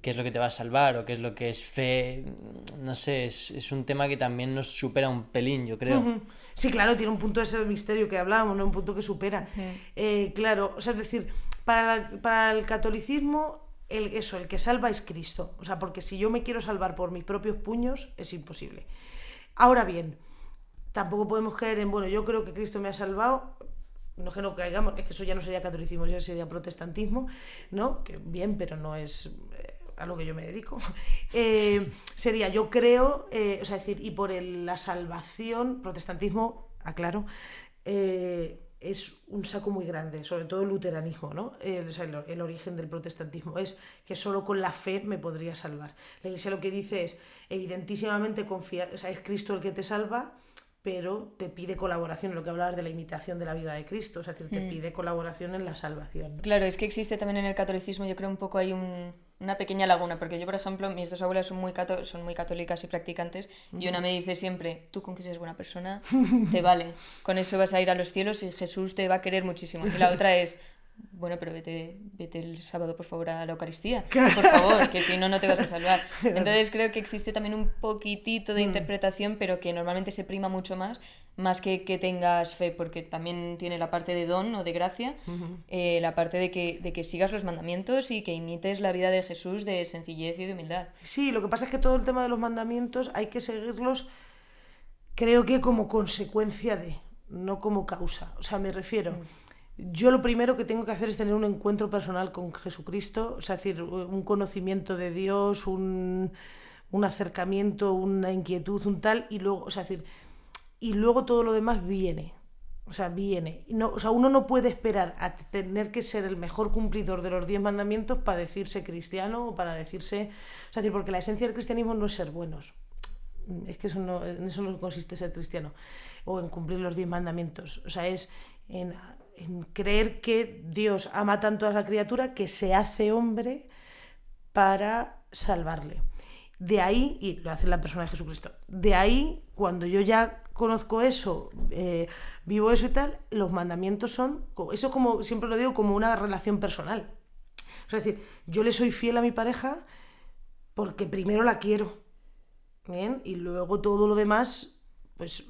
qué es lo que te va a salvar o qué es lo que es fe, no sé, es un tema que también nos supera un pelín, yo creo. Sí, claro, tiene un punto de ese misterio que hablábamos, ¿no? Un punto que supera. Claro, o sea, es decir, para el catolicismo, el que salva es Cristo. O sea, porque si yo me quiero salvar por mis propios puños, es imposible. Ahora bien, tampoco podemos caer en, bueno, yo creo que Cristo me ha salvado. No es que no caigamos, es que eso ya no sería catolicismo, ya sería protestantismo, ¿no? Que bien, pero no es a lo que yo me dedico. Sería, yo creo, o sea, decir, y por la salvación, protestantismo, aclaro, es un saco muy grande, sobre todo el luteranismo, ¿no? O sea, el origen del protestantismo es que solo con la fe me podría salvar. La Iglesia lo que dice es, evidentísimamente, o sea, es Cristo el que te salva, pero te pide colaboración, lo que hablabas de la imitación de la vida de Cristo, o sea, te pide colaboración en la salvación, ¿no? Claro, es que existe también en el catolicismo, yo creo un poco hay una pequeña laguna, porque yo, por ejemplo, mis dos abuelas son muy católicas y practicantes, y una me dice siempre, tú con que seas buena persona, te vale, con eso vas a ir a los cielos y Jesús te va a querer muchísimo. Y la otra es, Bueno, pero vete el sábado, por favor, a la Eucaristía, por favor, que si no, no te vas a salvar. Entonces creo que existe también un poquitito de interpretación, pero que normalmente se prima mucho más que tengas fe, porque también tiene la parte de don o de gracia, la parte de que sigas los mandamientos y que imites la vida de Jesús de sencillez y de humildad. Sí, lo que pasa es que todo el tema de los mandamientos hay que seguirlos, creo que como consecuencia de, no como causa. O sea, me refiero... Yo lo primero que tengo que hacer es tener un encuentro personal con Jesucristo, o sea, es decir, un conocimiento de Dios, un acercamiento, una inquietud, un tal, y luego, o sea, es decir, y luego todo lo demás viene. O sea, viene. No, o sea, uno no puede esperar a tener que ser el mejor cumplidor de los 10 mandamientos para decirse cristiano o para decirse... O sea, es decir, porque la esencia del cristianismo no es ser buenos. Es que en eso no consiste ser cristiano. O en cumplir los 10 mandamientos. O sea, es en creer que Dios ama tanto a la criatura que se hace hombre para salvarle. De ahí, y lo hace la persona de Jesucristo, de ahí, cuando yo ya conozco eso, vivo eso y tal, los mandamientos son, eso es como, siempre lo digo, como una relación personal. O sea, es decir, yo le soy fiel a mi pareja porque primero la quiero, ¿bien? Y luego todo lo demás, pues...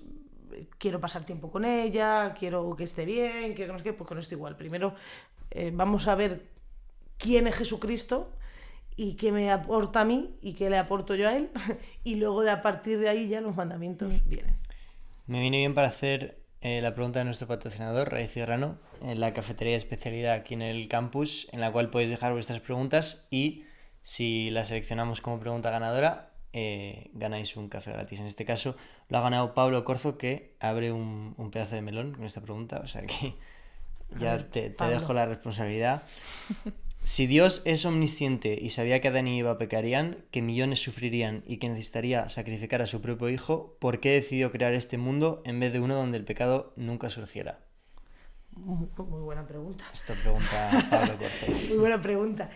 quiero pasar tiempo con ella, quiero que esté bien, quiero que no sé qué, porque no estoy igual. Primero vamos a ver quién es Jesucristo y qué me aporta a mí y qué le aporto yo a él, y luego a partir de ahí ya los mandamientos vienen. Me viene bien para hacer la pregunta de nuestro patrocinador, Raíz y Grano, en la cafetería de especialidad aquí en el campus, en la cual podéis dejar vuestras preguntas y si la seleccionamos como pregunta ganadora, ganáis un café gratis. En este caso lo ha ganado Pablo Corzo, que abre un pedazo de melón con esta pregunta, o sea que ya te dejo la responsabilidad. Si Dios es omnisciente y sabía que Adán y Eva pecarían, que millones sufrirían y que necesitaría sacrificar a su propio hijo, ¿por qué decidió crear este mundo en vez de uno donde el pecado nunca surgiera? Muy buena pregunta. Esto pregunta Pablo Corzo. Muy buena pregunta.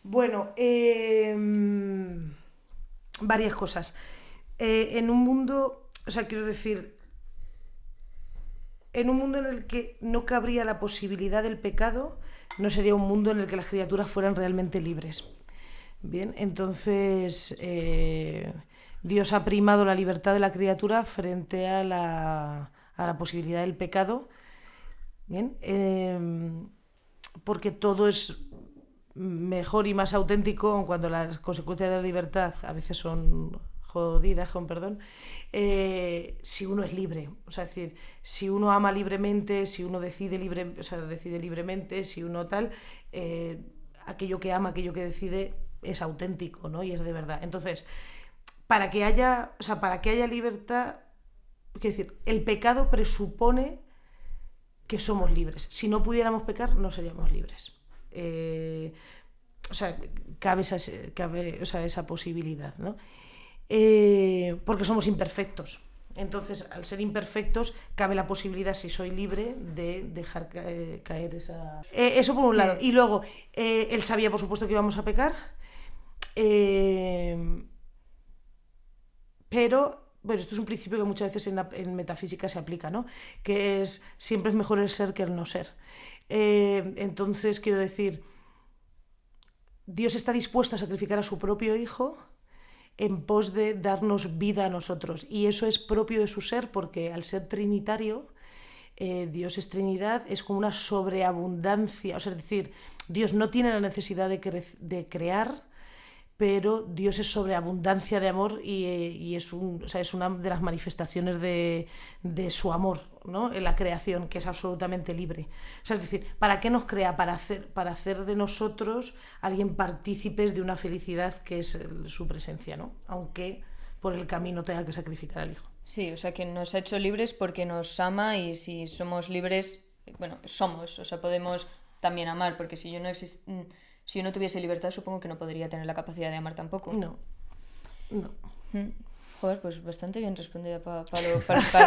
Bueno, varias cosas. En un mundo, o sea, quiero decir, en un mundo en el que no cabría la posibilidad del pecado, no sería un mundo en el que las criaturas fueran realmente libres. Bien, entonces Dios ha primado la libertad de la criatura frente a la posibilidad del pecado. Bien, porque todo es mejor y más auténtico cuando las consecuencias de la libertad a veces son jodidas, con perdón, si uno es libre. O sea, es decir, si uno ama libremente, si uno decide libremente, si uno tal, aquello que ama, aquello que decide es auténtico, ¿no? Y es de verdad. Entonces, para que haya libertad, quiero decir, el pecado presupone que somos libres. Si no pudiéramos pecar, no seríamos libres. O sea, cabe esa posibilidad, ¿no? Porque somos imperfectos. Entonces, al ser imperfectos, cabe la posibilidad, si soy libre, de dejar caer esa... eso por un lado. Y luego, él sabía, por supuesto, que íbamos a pecar, pero... Bueno, esto es un principio que muchas veces en metafísica se aplica, ¿no? Que es, siempre es mejor el ser que el no ser. Entonces, quiero decir, Dios está dispuesto a sacrificar a su propio hijo en pos de darnos vida a nosotros. Y eso es propio de su ser, porque al ser trinitario, Dios es Trinidad, es como una sobreabundancia. O sea, es decir, Dios no tiene la necesidad de crear, pero Dios es sobreabundancia de amor y es una de las manifestaciones de su amor, ¿no? En la creación, que es absolutamente libre. O sea, es decir, ¿para qué nos crea? Para hacer de nosotros alguien partícipes de una felicidad que es su presencia, ¿no? Aunque por el camino tenga que sacrificar al hijo. Sí, o sea, que nos ha hecho libres porque nos ama, y si somos libres, bueno, somos, o sea, podemos también amar, porque si yo no tuviese libertad, supongo que no podría tener la capacidad de amar tampoco. No. Joder, pues bastante bien respondida para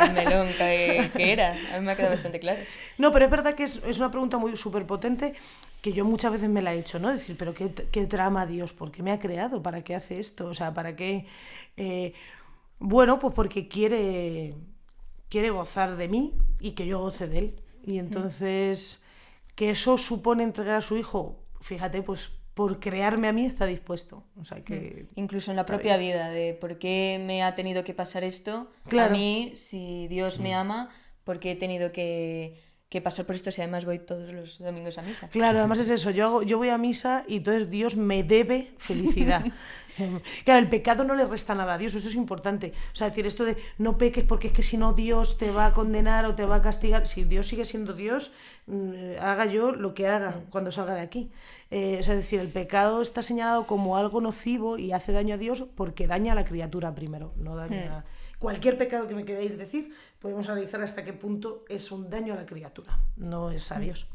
el melón que era. A mí me ha quedado bastante claro. No, pero es verdad que es una pregunta muy súper potente, que yo muchas veces me la he hecho, ¿no? Decir, pero ¿qué trama Dios? ¿Por qué me ha creado? ¿Para qué hace esto? O sea, ¿para qué...? Bueno, pues porque quiere gozar de mí y que yo goce de él. Y entonces... que eso supone entregar a su hijo, fíjate, pues por crearme a mí está dispuesto. O sea que... Incluso en la propia vida, de por qué me ha tenido que pasar esto Claro. a mí, si Dios me ama, por qué he tenido que pasar por esto si además voy todos los domingos a misa. Claro, además es eso, yo voy a misa y entonces Dios me debe felicidad. Claro, el pecado no le resta nada a Dios, eso es importante. O sea, decir esto de no peques porque es que si no Dios te va a condenar o te va a castigar. Si Dios sigue siendo Dios, haga yo lo que haga cuando salga de aquí. O sea, es decir, el pecado está señalado como algo nocivo y hace daño a Dios porque daña a la criatura primero, no daña... Cualquier pecado que me queráis decir, podemos analizar hasta qué punto es un daño a la criatura, no es a Dios.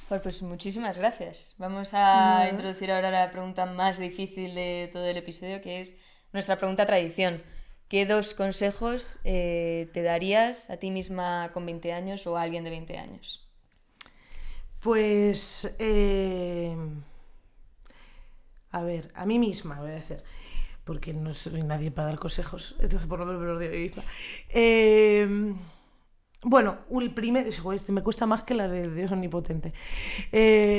Pues muchísimas gracias. Vamos a introducir ahora la pregunta más difícil de todo el episodio, que es nuestra pregunta tradición. ¿Qué 2 consejos te darías a ti misma con 20 años o a alguien de 20 años? Pues, a ver, a mí misma voy a decir, porque no soy nadie para dar consejos, entonces por lo menos me los doy a mí misma. Bueno, el primero, me cuesta más que la de Dios omnipotente.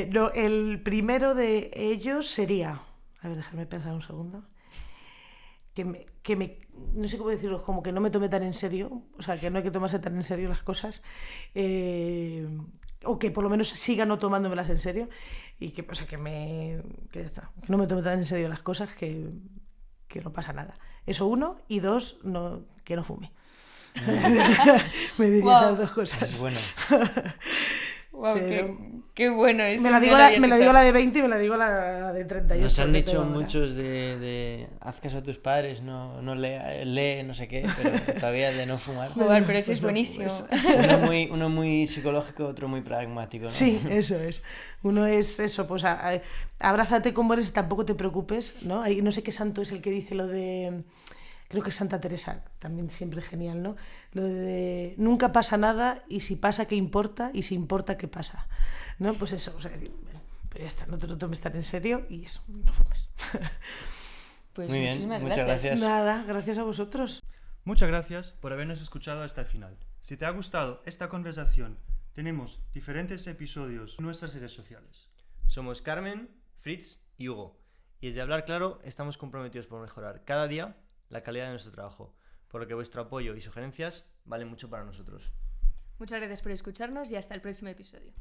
No, el primero de ellos sería, a ver, déjame pensar un segundo, no sé cómo decirlo, como que no me tome tan en serio, o sea, que no hay que tomarse tan en serio las cosas, o que por lo menos siga no tomándomelas en serio, y que, o sea, que ya está, que no me tome tan en serio las cosas, que no pasa nada. Eso 1, y 2, que no fume. Me diría Wow. esas 2 cosas. Es bueno. Wow, Pero... qué bueno eso. Me la digo a la de 20 y me la digo a la de 38. Nos han que dicho tengo ahora. muchos de haz caso a tus padres, no lee no sé qué, pero todavía de no fumar. Joder, pero eso Pues es no, buenísimo. pues. Uno muy psicológico, otro muy pragmático, ¿no? Sí, eso es. Uno es eso, pues abrázate como eres y tampoco te preocupes, ¿no? No sé qué santo es el que dice lo de... Creo que es Santa Teresa, también siempre genial, ¿no? Lo de nunca pasa nada y si pasa, ¿qué importa? Y si importa, ¿qué pasa? ¿No? Pues eso, o sea, pues ya está, no te lo tomes tan en serio y eso, no fumes. Pues Muy bien, muchísimas muchas gracias. Nada, gracias a vosotros. Muchas gracias por habernos escuchado hasta el final. Si te ha gustado esta conversación, tenemos diferentes episodios en nuestras redes sociales. Somos Carmen, Fritz y Hugo. Y desde Hablar Claro estamos comprometidos por mejorar cada día la calidad de nuestro trabajo, por lo que vuestro apoyo y sugerencias valen mucho para nosotros. Muchas gracias por escucharnos y hasta el próximo episodio.